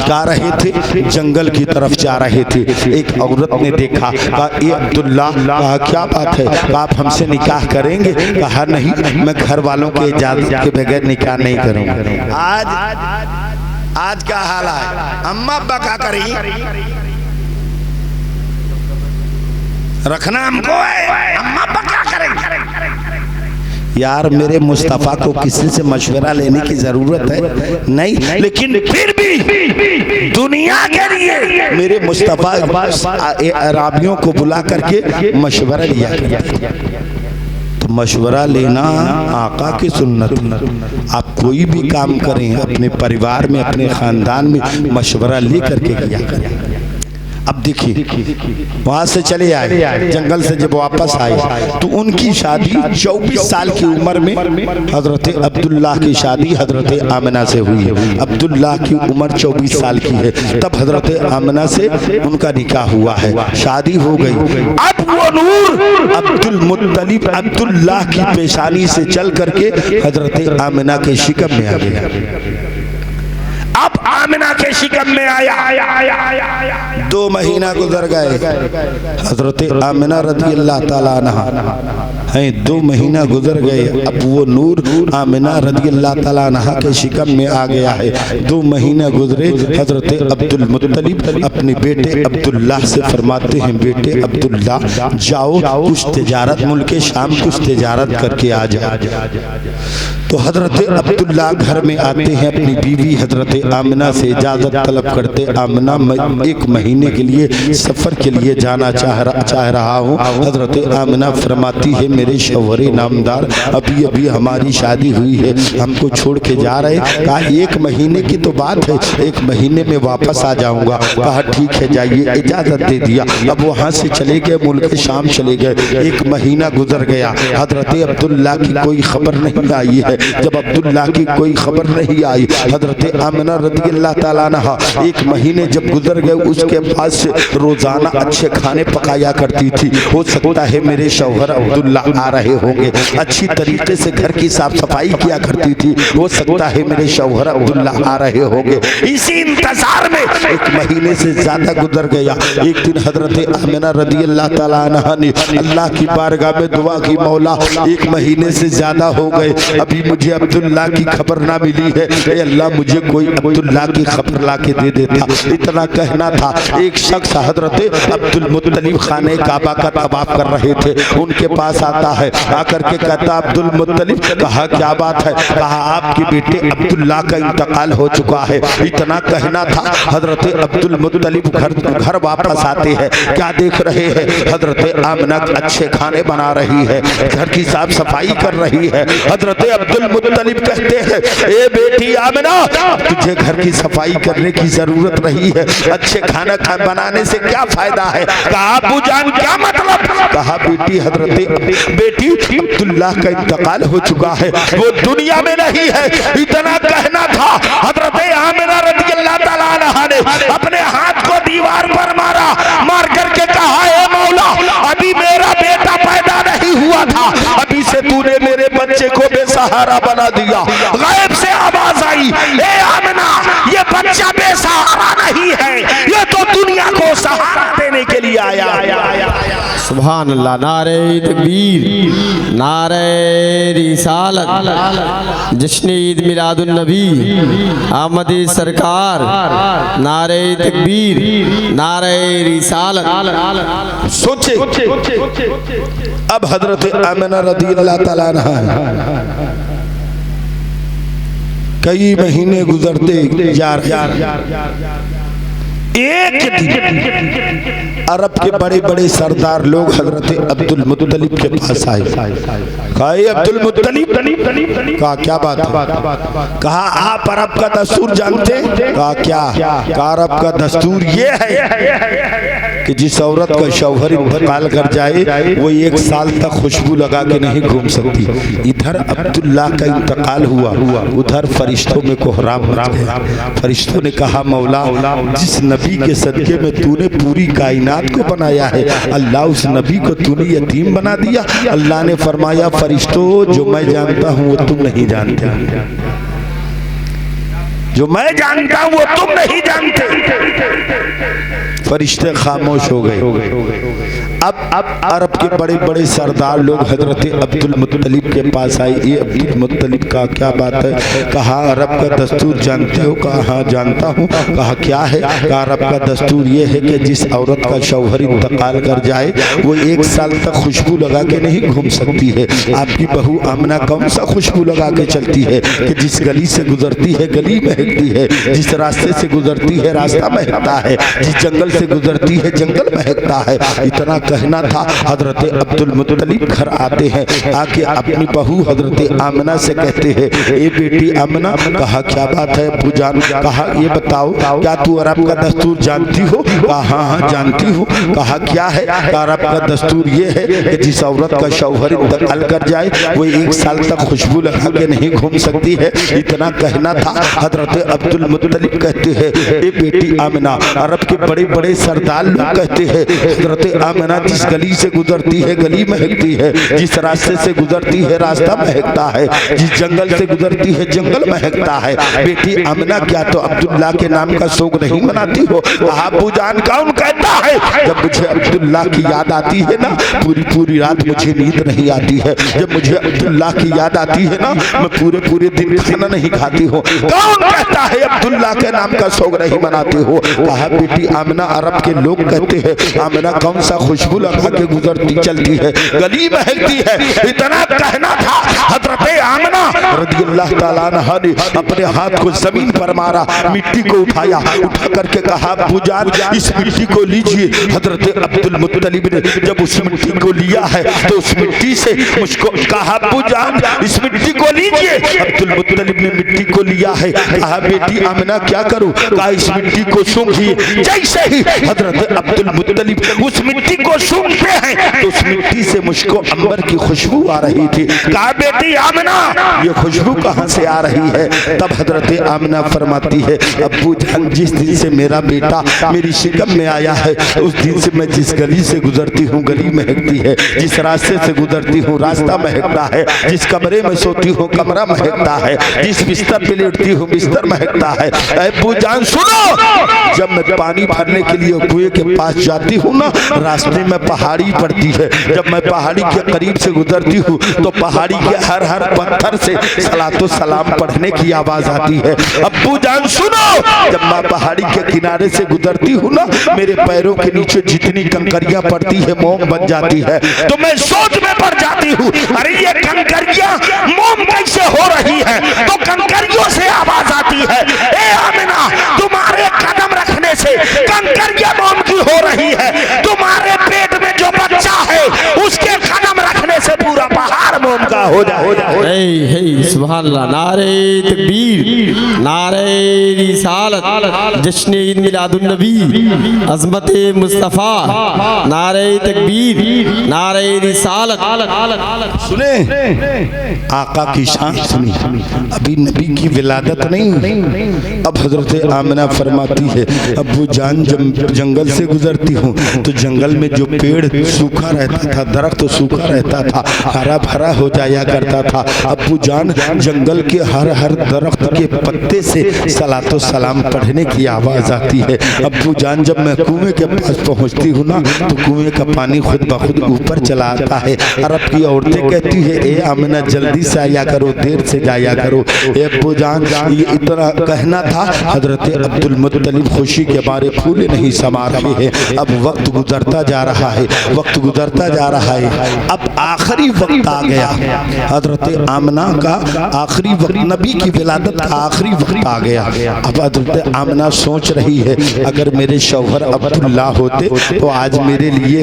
जा रहे थे, जंगल की तरफ जा रहे थे। एक औरत ने देखा, कहा ये अब्दुल्लाह, कहा क्या बात है, कहा आप हमसे निकाह करेंगे? कहा नहीं, मैं घर वालों के इजाजत के बगैर निकाह नहीं करूँगा। आज का हाल है, अम्मा अब्बा क्या करी, रखना हमको है, अम्मा अब्बा क्या करेंगे? यार मेरे मुस्तफा को किसी से मशवरा लेने की जरूरत है नहीं, लेकिन फिर भी दुनिया के लिए मेरे मुस्तफा अराबियों को बुला करके मशवरा लिया करते। तो मशवरा लेना आका की सुन्नत। आप कोई भी काम करें अपने परिवार में, अपने खानदान में मशवरा ले करके किया करें। अब देखिए, वहां से चले आए, जंगल से जब वापस आए तो उनकी शादी 24 साल की उम्र में हजरत अब्दुल्लाह की शादी हजरत आमिना से हुई है। अब्दुल्लाह की उम्र 24 साल की है, तब हजरत आमिना से उनका निकाह हुआ है, शादी हो गई। अब वो नूर अब्दुल मुत्तलिब अब्दुल्लाह की पेशानी से चल करके हजरत आमिना के शिकम में आ गया। अब आमिना के शिकम में आया, 2 महीना गुजर गए। हजरत आमिना रज़ी अल्लाह ताला अन्हा हैं, 2 महीना गुजर गए। अब वो नूर आमिना रज़ी अल्लाह ताला अन्हा के शिकम में आ गया है। 2 महीना गुजरे। हजरत अब्दुल मुत्तलिब अपने बेटे अब्दुल्लाह से फरमाते हैं, बेटे अब्दुल्लाह जाओ कुछ तिजारत, मुल्क शाम कुछ तिजारत करके आ जाओ। तो हजरत अब्दुल्लाह घर में आते हैं, अपनी बीवी हजरत आमिना से इजाजत तलब करते। आमिना मैं 1 महीने के लिए सफर के लिए जाना चाह रहा हूँ। हजरत आमिना फरमाती है, मेरे शौहरे नामदार, अभी अभी हमारी शादी हुई है, हमको छोड़ के जा रहे। कहा 1 महीने की तो बात है, 1 महीने में वापस आ जाऊंगा। कहा ठीक है जाइए, इजाजत दे दिया। अब वहाँ से चले गए, मुल्क शाम चले गए। 1 महीना गुजर गया, हजरत अब्दुल्लाह की कोई खबर नहीं आई है। जब अब्दुल्लाह की कोई खबर नहीं आई, हजरत आमिना रज़ी अल्लाह ताला अन्हा 1 महीने जब गुजर गए, उसके बाद से रोजाना अच्छे खाने पकाया करती थी। हो सकता है मेरे शौहर अब्दुल्लाह आ रहे होंगे, अच्छी तरीके से घर की साफ सफाई किया करती थी। हो सकता है मेरे शौहर अब्दुल्लाह आ रहे होंगे। इसी इंतजार में 1 महीने से ज्यादा गुजर गया। एक दिन हजरत आमिना रज़ी अल्लाह ताला अन्हा ने अल्लाह की बारगाह में दुआ की, मौला 1 महीने से ज्यादा हो गए, अभी मुझे अब्दुल्लाह की खबर ना मिली है। ए अल्लाह, मुझे कोई अब्दुल्लाह की खबर ला के दे देता। इतना कहना था। एक शख्स हजरत अब्दुल मुत्तलिब खाने काबा का तवाफ कर रहे थे, उनके पास आता है, आकर के कहता अब्दुल मुत्तलिब, कहा क्या बात है? कहा आपके बेटे अब्दुल्लाह का इंतकाल हो चुका है। इतना कहना था। हजरत अब्दुल मुत्तलिब घर वापस आते हैं, क्या देख रहे हैं? हजरत आमिना अच्छे खाने बना रही है, घर की साफ सफाई कर रही है। हजरत अब्दुल मुत्तलिब कहते हैं, ए बेटी आमिना, तुझे घर की सफाई करने की जरूरत नहीं है, अच्छे खाना बनाने से क्या फायदा है? कहा अब्बू जान क्या मतलब? कहा बेटी अब्दुल्लाह का इंतकाल हो चुका है, वो दुनिया में नहीं है। इतना कहना था। हजरत आमिना रज़ी अल्लाह ताला अन्हा ने अपने हाथ को दीवार पर मारा, मार करके कहा, ए मौला, अभी मेरा बेटा पैदा नहीं हुआ था, अभी से तूने मेरे बच्चे को बेसहारा बना दिया। गायब से आवाज आई, ए आमिना, ये बच्चा बेसहारा नहीं है, ये तो दुनिया को सहारा देने के लिए आया। सुभान अल्लाह। नारे तकबीर, नारे रिसालत, जश्न ईद मिलादुन नबी, आमद सरकार, नारे तकबीर, नारे रिसालत। सोचे अब हजरत आमिना रज़ी अल्लाह ताला अन्हा कई महीने गुजरते जा रहे। एक दिन अरब के बड़े बड़े सरदार लोग हजरत अब्दुल मुत्तलिब के पास आए। कहा अब्दुल मुत्तलिब, कहा क्या बात है? कहा आप अरब का दस्तूर जानते हैं? कहा क्या? कहा अरब का दस्तूर ये है कि जिस औरत का शौहर इंतकाल कर जाए वो 1 साल तक खुशबू लगा के नहीं घूम सकती। इधर अब्दुल्ला का इंतकाल हुआ, उधर फरिश्तों में कोहराम मच गया। फरिश्तों ने कहा मौला, जिस नबी के सदके में तूने पूरी कायनात को बनाया है, अल्लाह उस नबी को तूने यतीम बना दिया। अल्लाह ने फरमाया फरिश्तों, जो मैं जानता हूँ वो तुम नहीं जानते, जो मैं जानता हूँ वो तुम नहीं जानते। फरिश्ते खामोश हो गए। अब अरब के बड़े बड़े सरदार लोग हजरत अब्दुल मुत्तलिब के पास आए। ये अब्दुल मुत्तलिब का क्या बात है? कहा अरब का दस्तूर जानते हो? कहा हाँ जानता हूँ। कहा क्या है? कहा अरब का दस्तूर ये है कि जिस औरत का शौहर इंतकाल कर जाए वो 1 साल तक खुशबू लगा के नहीं घूम सकती है। आपकी बहू आमना कौन सा खुशबू लगा के चलती है कि जिस गली से गुजरती है गली महकती है, जिस रास्ते से गुजरती है रास्ता महकता है, जिस जंगल से गुजरती है जंगल महकता है। इतना कहना था। हजरत अब्दुल मुत्तलिब घर आते हैं, आके अपनी बहू हजरत आमना से कहते हैं ए बेटी आमना। कहा क्या बात है अब्बू जान? कहा ये बताओ क्या तू अरब का दस्तूर जानती हो? कहा हाँ हाँ जानती हूँ। कहा क्या है? अरब का दस्तूर ये है कि जिस औरत का शौहर इंतकाल कर जाए वो 1 साल तक खुशबू लगा के नहीं घूम सकती है। इतना कहना था। हजरत अब्दुल मुत्तलिब कहते हैं ए बेटी आमना, अरब के बड़े बड़े सरदार लोग कहते हैं हजरत आमना जिस गली से गुजरती है गली महकती है, जिस रास्ते से गुजरती है रास्ता महकता है, जिस जंगल से गुजरती है जंगल महकता है। बेटी आमना क्या तो अब्दुल्ला के नाम का शौक नहीं मनाती हो? कहा अब्बू जान कौन कहता है? जब मुझे अब्दुल्ला की याद आती है ना पूरी पूरी रात मुझे नींद नहीं आती है। जब मुझे अब्दुल्ला की याद आती है ना मैं पूरे पूरे दिन खाना नहीं खाती हूँ। कौन कहता है अब्दुल्ला के नाम का शौक नहीं मनाती हो? कहा बेटी आमना अरब के लोग कहते हैं आमना कौन सा खुशबू लगा के गुजरती चलती है गली महकती है। इतना कहना था। हजरत आमना रज़ियल्लाहु ताला अन्हा ने अपने हाथ को जमीन पर मारा, मिट्टी को उठाया, उठा करके कहा अब्बू जान इस मिट्टी को लीजिए। हजरत अब्दुल मुत्तलिब ने जब उस मिट्टी को लिया है तो उस मिट्टी से मुझको कहा अब्बू जान इस मिट्टी को लीजिए। अब्दुल मुत्तलिब ने मिट्टी को लिया है। कहा बेटी आमना क्या करूं? कहा इस मिट्टी को सूंघिए। जैसे ही हजरत अब्दुल मुत्तलिब उस मिट्टी को सूंघते हैं तो उस मिट्टी से मुझको अंबर की खुशबू आ रही थी। कहा बेटी आमना ये खुशबू कहाँ से आ रही है? तब हजरत आमना फरमाती है अब्बू जान जिस दिन से मेरा बेटा मेरी शिकम में आया है उस दिन से मैं जिस गली से गुजरती हूँ गली महकती है, जिस रास्ते से गुजरती हूँ रास्ता महकता है, जिस कमरे में सोती हूँ कमरा महकता है, जिस बिस्तर पे लेटती हूँ बिस्तर महकता है। अब्बू जान सुनो, जब मैं पानी भरने के लिए कुएं के पास जाती हूँ ना रास्ते में पहाड़ी पड़ती है। जब मैं पहाड़ी के करीब से गुजरती हूँ तो पहाड़ी के हर हर पत्थर से सलातो सलाम पढ़ने की आवाज आती है। अब्बू जान सुनो, जब मैं पहाड़ी के किनारे से गुजरती हूँ ना मेरे पैरों के नीचे जितनी कंकरियां पड़ती है मोम बन जाती है। तो मैं सोच में पड़ जाती हूँ अरे ये कंकरियां मोम कैसे हो रही है? तो कंकरियों से आवाज आती है ए आमिना तुम्हारे कदम रखने से कंकरियां मोम की हो रही है, तुम्हारे पेट में जो बच्चा है उसके कदम रखने से पूरा पहाड़ मोम का हो जाए। सुभान अल्लाह। नारे तकबीर, नारे रिसालत, जश्न ईद मिलादुन नबी, अज़मत मुस्तफ़ा, नारे तकबीर, नारे रिसालत। सुने आका की शान सुनी। अभी नबी की विलादत नहीं। अब हजरत आमना फरमाती है अब्बू जान जब जंगल से गुजरती हूँ तो जंगल में जो पेड़ सूखा रहता था दरख्त तो सूखा रहता था हरा भरा हो जाया करता था। अब्बू जान जंगल के हर हर दरख्त के पत्ते से सलातो सलाम पढ़ने की आवाज आती है। अब्बू जान जब मैं कुएं के पास पहुंचती हूँ ना तो कुएं का पानी खुद ब खुद ऊपर चला आता है। अरब की औरतें कहती है ए आमना जल्दी से आया करो देर से जाया करो। अब्बू जान ये इतना कहना था। हजरत अब्दुल मुत्तलिब खुशी के बारे फूले नहीं समा रहे हैं। अब वक्त गुजरता जा रहा है, वक्त गुजरता जा रहा है। अब आखिरी वक्त आ गया। हजरत आमना का आखिरी वक्त, नबी की विलादत का आखिरी वक्त आ गया। अब हजरत आमना सोच रही है अगर मेरे शौहर अब्दुल्ला होते तो आज मेरे लिए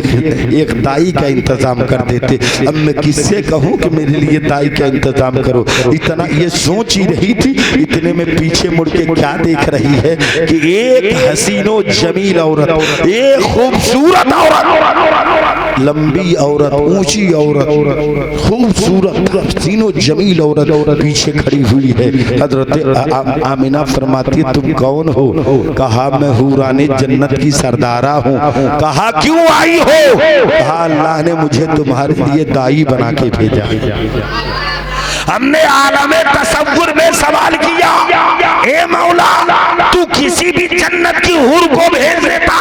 एक दाई का इंतजाम कर देते। अब मैं किससे कहूँ कि मेरे लिए दाई का इंतजाम करो। इतना ये सोच ही रही थी, इतने में पीछे मुड़ के क्या देख रही है कि एक हसीनो जमील औरत, एक खूबसूरत औरत, लंबी औरत, ऊंची औरत, खूबसूरत हसीनो जमील औरत पीछे खड़ी हुई है। हजरत आमिना फरमाती है तुम कौन हो? कहा मैं हूराने जन्नत की सरदारा हूँ। कहा क्यों आई हो? कहा अल्लाह ने मुझे तुम्हारे लिए दाई बना के भेजा। हमने आलमे तसव्वुर में सवाल किया, ए मौला तू किसी भी जन्नत की हूर को भेज देता,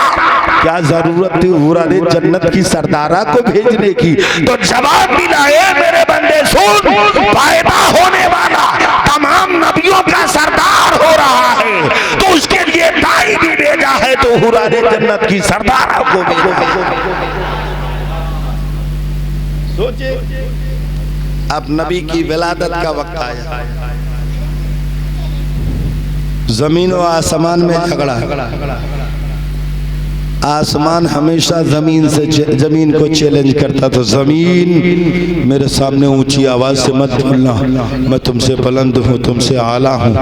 क्या जरूरत थी हूराने जन्नत की सरदारा को भेजने की? तो जवाब मिला, ए मेरे बंदे सुन, पैदा होने वाला तमाम नबियों का सरदार हो रहा है तो उसके लिए दाई भी भेजा है, तो हूराने जन्नत की सरदारा को भेजा। सोचे अब नबी की विलादत का वक्त आया, जमीन और आसमान में झगड़ा। आसमान हमेशा जमीन से जमीन को चैलेंज करता, तो जमीन मेरे सामने ऊंची आवाज से मत बोलना, मैं तुमसे बुलंद हूँ, तुमसे आला हूँ।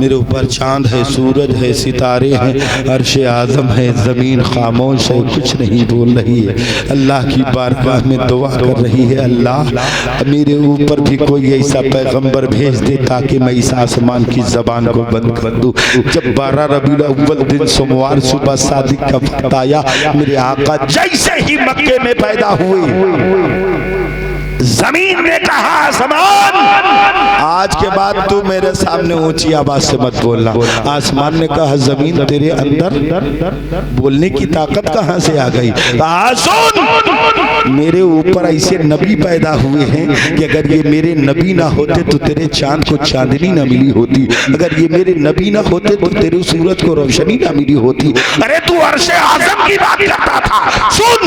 मेरे ऊपर चांद है, सूरज है, सितारे हैं, अर्श आजम है, जमीन खामोश है, कुछ नहीं बोल रही है। अल्लाह की बारगाह में दुआ कर रही है, अल्लाह मेरे ऊपर भी कोई ऐसा पैगंबर भेज दे ताकि मैं इस आसमान की जबान को बंद कर दूं। जब 12 रबीउल अव्वल दिन सोमवार सुबह सादिक का आया, मेरे आका जैसे ही मक्के में पैदा हुए, जमीन ने कहा आसमान आज के बाद तू मेरे सामने ऊंची आवाज से मत बोलना। आसमान ने कहा जमीन तेरे अंदर बोलने की ताकत कहां से आ गई? कहा सुन, मेरे ऊपर ऐसे नबी पैदा हुए हैं कि अगर ये मेरे नबी ना होते तो तेरे चांद को चांदनी ना मिली होती, अगर ये मेरे नबी ना होते तो तेरे सूरज को रोशनी ना मिली होती। अरे तू अर्श आजम की बात करता था, सुन,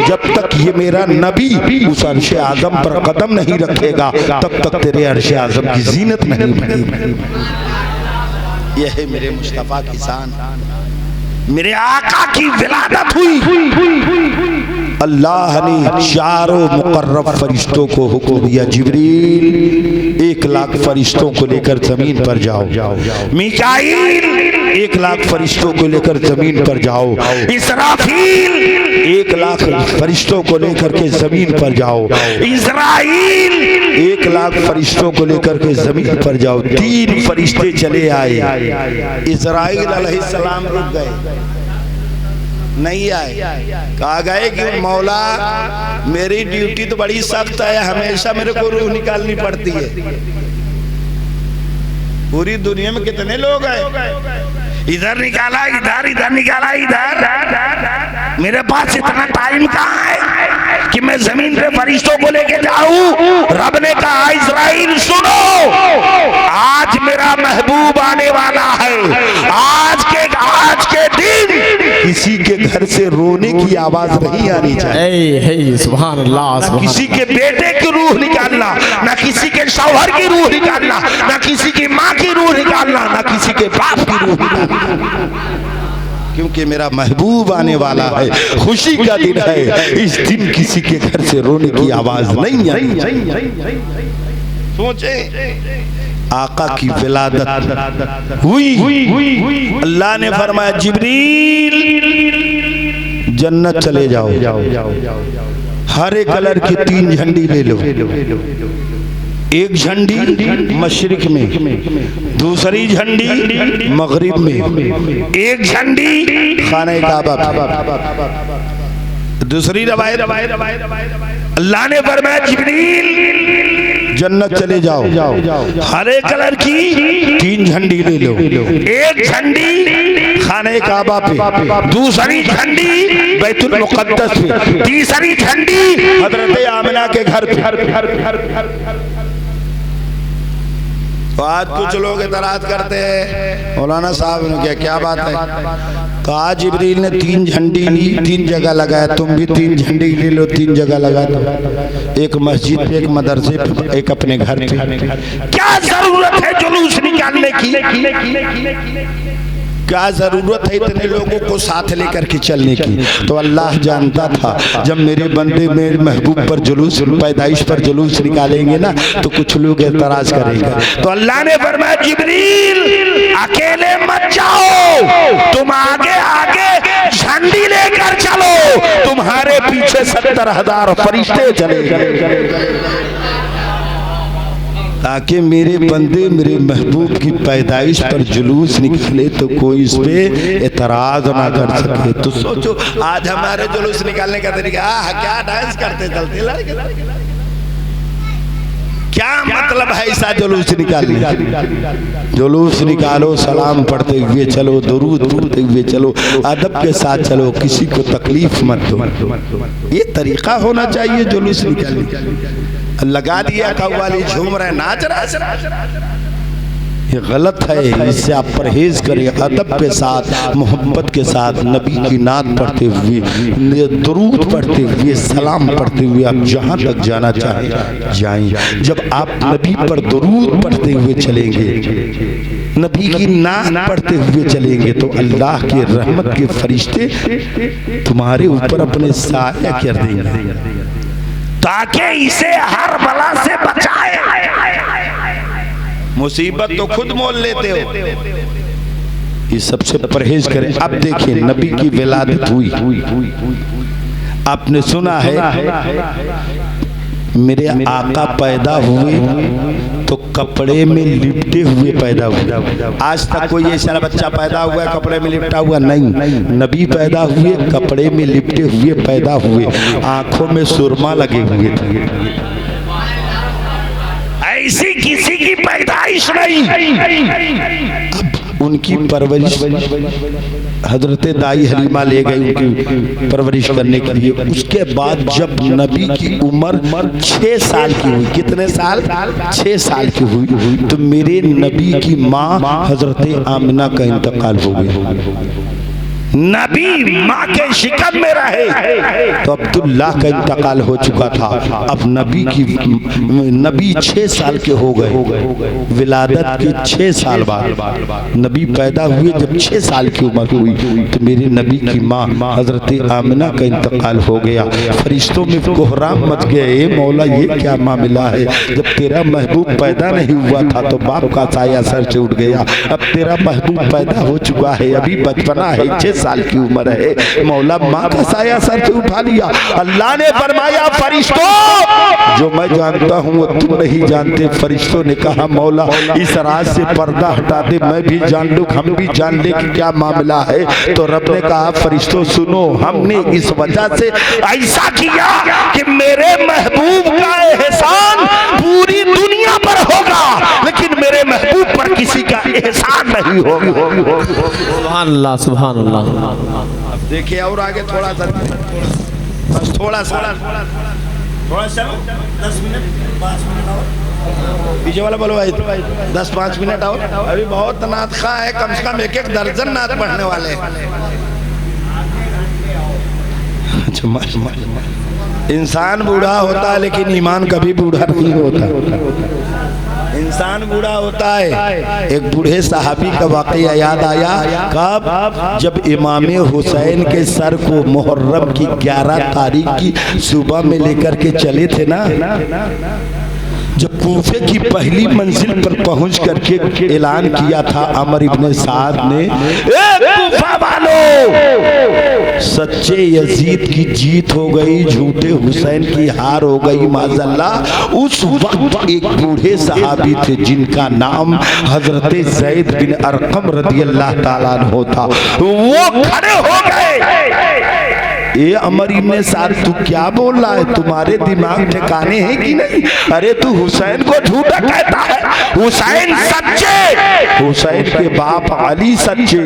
जब तक ये मेरा नबी उस अर्श आजम पर कदम नहीं रखेगा तब तक तेरे अर्श आजम की जीनत नहीं बढ़ेगी। यह है मेरे मुस्तफा की शान, मेरे आका की विलादत हुई। अल्लाह ने चारों मुकर्रब फरिश्तों को हुक्म दिया, जिब्रील 1 लाख फरिश्तों को लेकर जमीन पर जाओ, मीकाईल 1 लाख फरिश्तों को लेकर जमीन पर जाओ, इसराफील 1 लाख फरिश्तों को लेकर के जमीन पर जाओ, इज़राइल 1 लाख फरिश्तों को लेकर के जमीन पर जाओ। 3 फरिश्ते चले आए, इज़राइल अलैहिस्सलाम रुक गए, नहीं आए। कहा गए कि मौला मेरी ड्यूटी तो बड़ी सख्त है, हमेशा मेरे को रूह निकालनी पड़ती है। पूरी दुनिया में कितने लोग हैं, इधर निकाला इधर, इधर निकाला इधर, मेरे पास इतना टाइम कहाँ है कि मैं जमीन पे फरिश्तों को लेके जाऊं? रब ने कहा इज़राइल सुनो, आज मेरा महबूब आने वाला है, आज के दिन किसी के घर से रोने की आवाज नहीं आनी चाहिए। सुभान अल्लाह, ना किसी के बेटे की रूह निकालना, ना किसी के शौहर की रूह निकालना, ना किसी की माँ की रूह निकालना, ना किसी के बाप की रूह निकालना, क्योंकि मेरा महबूब आने वाला है, खुशी का दिन है। इस दिन किसी के घर से रोने की आवाज नहीं आई। सोचे आका की विलादत हुई, अल्लाह ने फरमाया जिब्रील जन्नत चले जाओ, हरे कलर की 3 झंडी ले लो, एक झंडी मशरिक में, दूसरी झंडी मगरिब में, एक झंडी खाने काबा, दूसरी रवायत अल्लाह ने फरमाया जिब्रील जन्नत चले जाओ, हरे कलर की 3 झंडी ले लो, एक झंडी खाने काबा पे, दूसरी झंडी बैतुल मुक़द्दस पे, तीसरी झंडी हजरत आमिना के घर पे। तो आज कुछ लोग एतराज करते हैं, मौलाना साहब ने क्या क्या बात है। तो आज जिब्रील ने 3 झंडी ली, 3 जगह लगाया, तुम भी 3 झंडी ले लो, 3 जगह लगा दो, एक मस्जिद पे, एक मदरसे पे, एक अपने घर पे। क्या जरूरत है जुलूस निकालने की? क्या जरूरत है इतने लोगों को साथ लेकर के चलने की? तो अल्लाह जानता था जब मेरे बंदे मेरे महबूब पर जुलूस, पैदाइश पर जुलूस निकालेंगे ना तो कुछ लोग एतराज करेंगे। तो अल्लाह ने फरमाया जिब्रील अकेले मत जाओ, तुम आगे आगे झंडी लेकर चलो, तुम्हारे पीछे 70,000 फरिश्ते चलेंगे, ताकि मेरे बंदे मेरे महबूब की पैदाइश पर जुलूस निकाले तो कोई इस पे एतराज ना कर सके। तो सोचो आज हमारे जुलूस निकालने का तरीका क्या डांस करते चलते लड़के, क्या मतलब है ऐसा जुलूस निकालने? जुलूस निकालो, सलाम पढ़ते हुए चलो, दुरूद पढ़ते हुए चलो, अदब के साथ चलो, किसी को तकलीफ मत दो। ये तरीका होना चाहिए जुलूस निकालने। लगा दिया कव्वाली, झूम रहे, नाच रहे, ये गलत है। इससे आप परहेज करें, अदब के साथ, मोहब्बत के साथ, नबी की नात पढ़ते हुए, दुरूद पढ़ते हुए, सलाम पढ़ते हुए आप जहाँ तक जाना चाहें जाएं। जब आप नबी पर दुरूद पढ़ते हुए चलेंगे, नबी की नात पढ़ते हुए चलेंगे तो अल्लाह के रहमत के फरिश्ते तुम्हारे ऊपर अपने साया कर देंगे, ताकि इसे हर बला से बचाए। मुसीबत तो खुद मोल लेते हो, ये सबसे परहेज करें। अब देखिए नबी की विलादत हुई, आपने सुना है मेरे आका पैदा हुए तो कपड़े में लिपटे हुए पैदा हुए। आज तक कोई ऐसा बच्चा पैदा हुआ कपड़े में लिपटा हुआ नहीं। नबी पैदा हुए कपड़े में लिपटे हुए पैदा हुए, आंखों में सुरमा लगे हुए थे। ऐसी किसी की पैदाइश नहीं। अब उनकी परवरिश हजरत दाई हलीमा ले गई उनकी परवरिश करने के लिए। उसके बाद जब नबी की उम्र 6 साल की हुई, कितने साल? 6 साल की हुई तो मेरे नबी की माँ हजरत आमिना का इंतकाल हो गया। नबी माँ के शिकम में रहे तो अब्दुल्लाह का इंतकाल हो चुका था। अब नबी 6 साल के हो गए। विलादत के 6 साल बाद नबी पैदा हुए। जब 6 साल की उम्र हुई तो मेरे नबी की माँ हजरत आमिना का इंतकाल हो गया। फरिश्तों में कोहराम मच गए, मौला ये क्या मामला है? जब तेरा महबूब पैदा नहीं हुआ था तो बाप का साया सर से उठ गया, अब तेरा महबूब पैदा हो चुका है, अभी बचपना है, 6 साल की उम्र है, मौला माँ का साया सर से उठा लिया। अल्लाह ने फरमाया फरिश्तों जो मैं जानता हूँ वो तुम नहीं जानते। फरिश्तों ने कहा मौला इस राज से पर्दा हटा दे, मैं भी जान लूं, हम भी जान ले कि क्या मामला है। तो रब ने कहा फरिश्तों सुनो, हमने इस वजह से ऐसा किया कि मेरे महबूब का एहसान पूरी दुनिया पर होगा, लेकिन मेरे महबूब पर किसी का एहसान नहीं होगा। सुभान अल्लाह, सुभान अल्लाह। अब देखिए और आगे थोड़ा सा, बस थोड़ा सा चलो, 10 मिनट 5 मिनट और पीछे वाला बोलो भाई 10-5 मिनट और। अभी बहुत नात खा है, कम से कम 1-1 दर्जन नात पढ़ने वाले। इंसान बूढ़ा होता है लेकिन ईमान कभी बूढ़ा नहीं होता। इंसान बूढ़ा होता है। एक बूढ़े सहाबी का वाकया याद आया, कब? जब इमाम हुसैन के सर को मुहर्रम की 11 तारीख की सुबह में लेकर के चले थे ना, जब कूफे की पहली मंजिल पर पहुंच करके ऐलान किया था अमर इब्ने साद ने, कूफा वालों सच्चे यजीद की जीत हो गई, झूठे हुसैन की हार हो गई माज़अल्लाह। उस वक्त एक बूढ़े सहाबी थे जिनका नाम हजरत ज़ैद बिन अरकम रदियल्लाह ताला अन्हु था। वो खड़े हो गए, ये अमर इब्ने साद तू क्या बोल रहा है? तुम्हारे दिमाग ठिकाने हैं कि नहीं? अरे तू हुसैन को झूठा कहता है, हुसैन सच्चे, हुसैन के बाप अली सच्चे,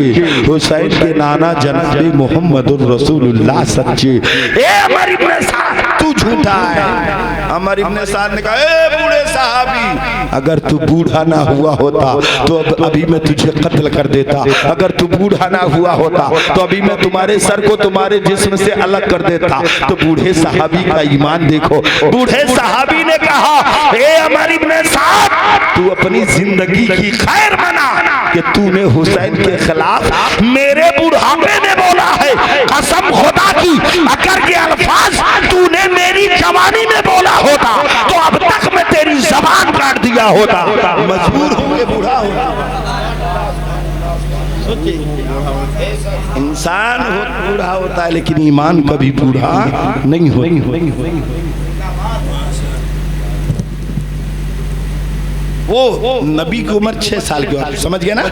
हुसैन के नाना जनाब मोहम्मदुर रसूलुल्लाह सच्चे। ए अमर इब्ने साद तू तू झूठा है। अमर इब्ने साद ने कहा, ए बूढ़े साहबी, अगर तू बूढ़ा ना हुआ होता तो अभी मैं तुझे कत्ल कर देता। अगर तू बूढ़ा ना हुआ होता तो अभी मैं तुम्हारे सर को तुम्हारे जिस्म से अलग कर देता। तो बूढ़े साहबी का ईमान देखो। बूढ़े साहबी ने कहा, ए अमर इब्ने साद, तू अपनी जिंदगी की खैर बना कि तूने हुसैन के खिलाफ मेरे बुढ़ापे में बोला है। कसम खुदा की, अगर ये अल्फाज तूने मेरी जवानी में बोला होता तो अब तक मैं तेरी जबान काट दिया होता। मजबूर होके बूढ़ा होगा। इंसान बूढ़ा होता है लेकिन ईमान कभी बूढ़ा नहीं होता। वो नबी की उम्र 6 साल की, आप समझ गए ना।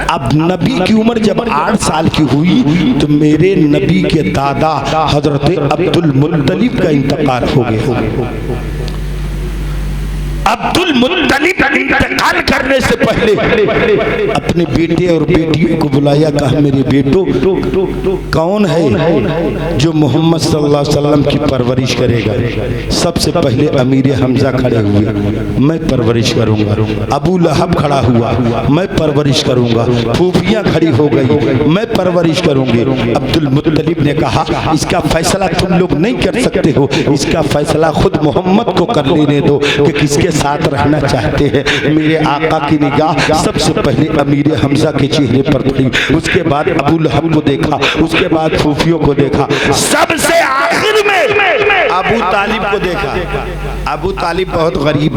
अब नबी की उम्र जब 8 साल की हुई तो मेरे नबी के दादा हजरत अब्दुल मुत्तलिब का इंतकाल हो गया। अब्दुल मुत्तलिब इंतकाल करने से पहले अपने बेटे और बेटियों को बुलाया, कहा मेरे बेटो कौन है जो मोहम्मद सल्लल्लाहु अलैहि वसल्लम की परवरिश करेगा। सबसे पहले अमीर हमजा खड़े हुए, मैं परवरिश करूंगा। अबू लहब खड़ा हुआ, मैं परवरिश करूंगा। फूफियां खड़ी हो गई, मैं परवरिश करूंगी। अब्दुल मुत्तलिब ने कहा, इसका फैसला तुम लोग नहीं कर सकते हो, इसका फैसला खुद मोहम्मद को कर लेने दो कि किसके साथ रहना चाहते हैं। मेरे आका की निगाह सबसे पहले अमीर हमजा के चेहरे पर पड़ी, उसके बाद अबू लहब को देखा, उसके बाद फूफियों को देखा, सबसे आखिर में अबू तालिब को देखा। अबू तालिब बहुत गरीब,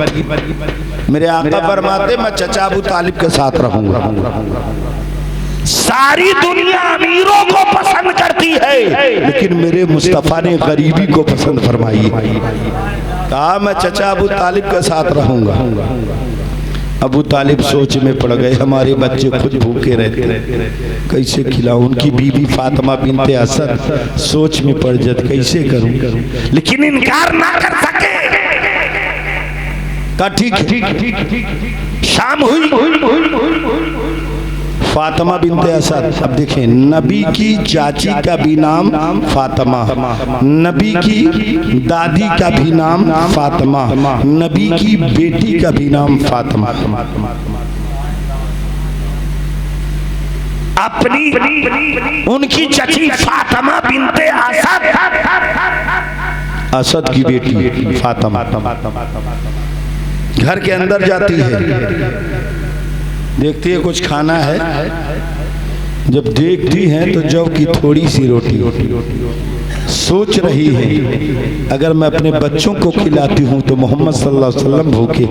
मेरे आका फरमाते मैं चचा अबू तालिब के साथ रहूंगा। सारी दुनिया अमीरों को पसंद करती है लेकिन मेरे मुस्तफा ने गरीबी को पसंद फरमाई। कहा मैं चचा अबू तालिब के साथ रहूंगा। अबू तालिब सोच में पड़ गए, हमारे बच्चे खुद भूखे रहते, कैसे खिलाऊं। उनकी बीबी फातिमा बिनते असद सोच में पड़ जाती, कैसे करूं, लेकिन इनकार ना कर सके। कहा ठीक है। शाम हुई, फातिमा बिनते असद। अब देखें, नबी की चाची का भी नाम फातिमा, नबी की दादी का भी नाम फातिमा, नबी की बेटी का भी नाम फातिमा। अपनी उनकी चाची फातिमा बिनते असद की बेटी फातिमा घर के अंदर जाती है, देखती है कुछ खाना है। जब देखती है तो जौ की थोड़ी सी रोटी, सोच रही है अगर मैं अपने बच्चों को खिलाती हूँ तो मोहम्मद सल्लल्लाहु अलैहि वसल्लम भूखे,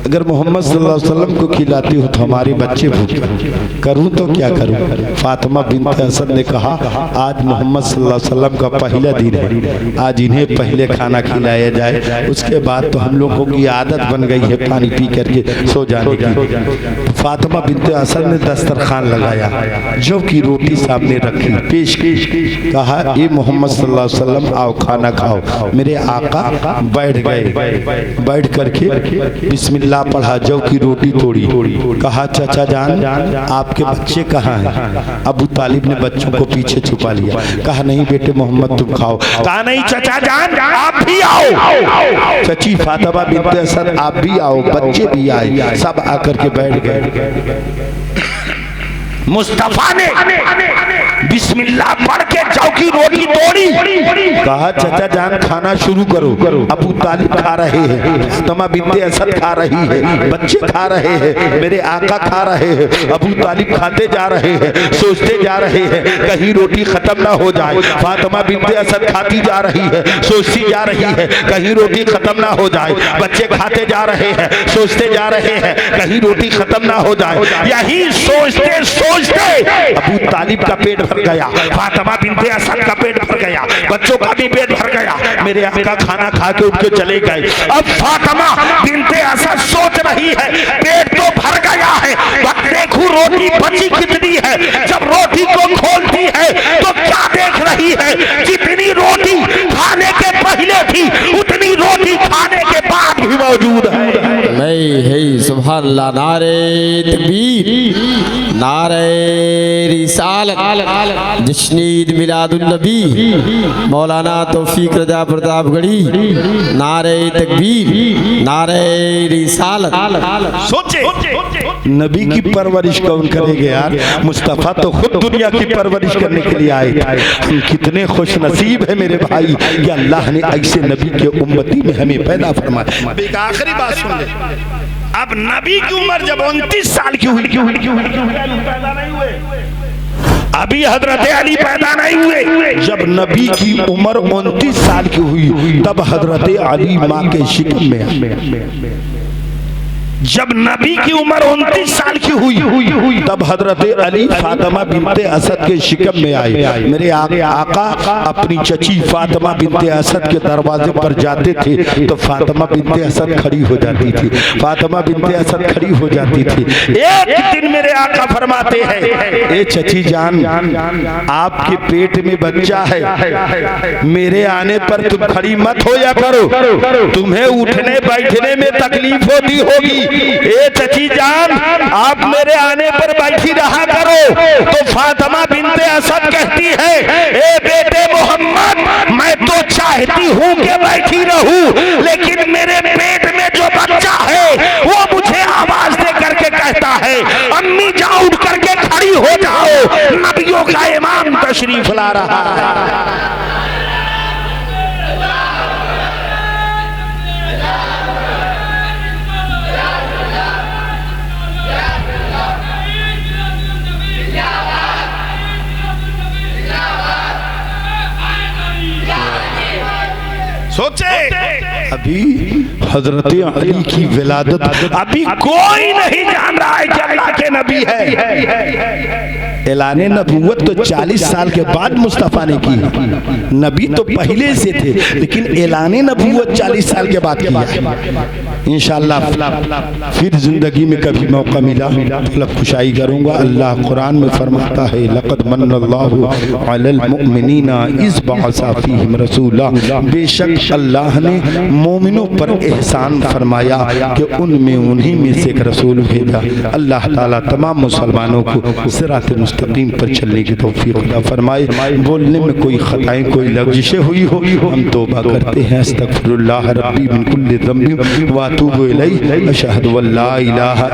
अगर मोहम्मद सल्लल्लाहु अलैहि वसल्लम को खिलाती हूँ तो हमारे बच्चे भूखे, करूँ तो क्या करूँ। फातिमा बिनते असद ने कहा, आज मोहम्मद सल्लल्लाहु अलैहि वसल्लम का पहला दिन है, आज इन्हें पहले खाना खिलाया जाए, उसके बाद तो हम लोगों की आदत बन गई है पानी पी करके सो जाने की। फातिमा बिनते असद ने दस्तरखान लगाया, जौ की रोटी सामने रखी, पेश कहा, ये मोहम्मद सल्लल्लाहु अलैहि वसल्लम आओ खाना खाओ। मेरे आका बैठ गए, बैठ करके बिस्मिल्लाह पढ़ा, जौ की रोटी तोड़ी, कहा चाचा जान आपके बच्चे कहाँ हैं। अबू तालिब ने बच्चों को पीछे छुपा लिया, कहा नहीं बेटे मोहम्मद तुम खाओ। कहा नहीं चाचा जान आप भी आओ। चची फातिमा बिनते असद आप भी आओ, बच्चे भी आए, सब आकर के बैठ गए। मुस्तफा ने बिस्मिल्लाह पढ़ के जौ की रोटी तोड़ी, कहा चाचा जान खाना शुरू करो। अबू तालिब खा रहे हैं, फातिमा बिनते असद खा रही है, बच्चे खा रहे हैं, मेरे आका खा रहे हैं, अबू तालिब खाते जा रहे हैं, सोचते जा रहे हैं कहीं रोटी खत्म ना हो जाए। फातिमा बिनते असद खाती जा रही है, सोचती जा रही है कहीं रोटी खत्म ना हो जाए। बच्चे खाते जा रहे हैं, सोचते जा रहे हैं कहीं रोटी खत्म ना हो जाए। यही सोचते सोचते अबू तालिब का पेट भर गया, फातिमा बिनते असद का पेट भर गया, बच्चों का भी पेट भर गया। मेरे आका खाना खा के उठ के चले गए। अब फातिमा बिनते असद सोच रही है पेट तो भर गया है, देखूं रोटी बची कितनी है। जब रोटी को खोलती है तो क्या देख रही है, जितनी रोटी खाने के पहले थी उतनी रोटी खाने के बाद भी मौजूद है। मैं है सुभान अल्लाह। नारे तकबीर, नारे रिसालत, जश्न ईद मिलादुन नबी मौलाना तौफीक रजा प्रतापगढ़ी। नारे तकबीर, नारे रिसालत। सोचे नबी की परवरिश कौन करेगा यार? मुस्तफ़ा तो खुद दुनिया की परवरिश करने के लिए आए थे। हम कितने खुश नसीब है मेरे भाई कि अल्लाह ने ऐसे नबी के उम्मती में हमें पैदा फरमाया। एक आखिरी बात सुन ले, अब नबी की उम्र जब 29 साल की हुई, पैदा नहीं हुए, अभी हजरत अली पैदा नहीं हुए। जब नबी की उम्र 29 साल की हुई तब हजरत अली माँ के शिकम में। जब नबी की उम्र 29 साल की हुई तब हजरत अली फातिमा बिनते असद के शिकम में आए। मेरे आका अपनी चची फातिमा बिनते असद के दरवाजे पर जाते थे तो फातिमा बिनते असद खड़ी हो जाती थी, फातिमा बिनते असद खड़ी हो जाती थी। एक दिन मेरे आका फरमाते हैं, ए चची जान, आपके पेट में बच्चा है, मेरे आने पर तुम खड़ी मत होया करो, तुम्हें उठने बैठने में तकलीफ होती होगी। ए चची जान, आप मेरे आने पर बैठी रहा करो। तो फातिमा बिनते असद कहती है, ए बेटे मोहम्मद, मैं तो चाहती हूँ कि बैठी रहूं, लेकिन मेरे पेट में जो बच्चा है वो मुझे आवाज दे करके कहता है, अम्मी जाओ उठ करके खड़ी हो जाओ, नबियों का इमाम तशरीफ ला रहा है। सोचे अभी हजरत अली की विलादत अभी कोई नहीं जान रहा है कि अल्लाह के नबी है। ऐलाने नबूवत तो 40 साल के बाद मुस्तफ़ा ने की। नबी तो पहले से थे, लेकिन ऐलाने नबूवत 40 साल के बाद किया। इंशाअल्लाह फिर जिंदगी में कभी मौका मिला तो खुशाई करूंगा। अल्लाह कुरान में फरमाता है, लक़द मन्नल्लाहु अलल मुमिनीना इज़ बअसा फ़ीहिम रसूला, बेशक अल्लाह ने मोमिनों पर एहसान फरमाया कि उनमें उन्हीं में से एक रसूल भेजा। अल्लाह ताला तमाम मुसलमानों को सिरात मुस्तकीम पर चलने की तौफीक अता फरमाए। बोलने में कोई खताएं, कोई लग़ज़िशें हुई हो, हम तौबा करते हैं। अस्तग़फिरुल्लाह रब्बी मिन कुल्लि ज़ंबिन व अतूबु इलैहि, अशहदु अल्ला इलाहा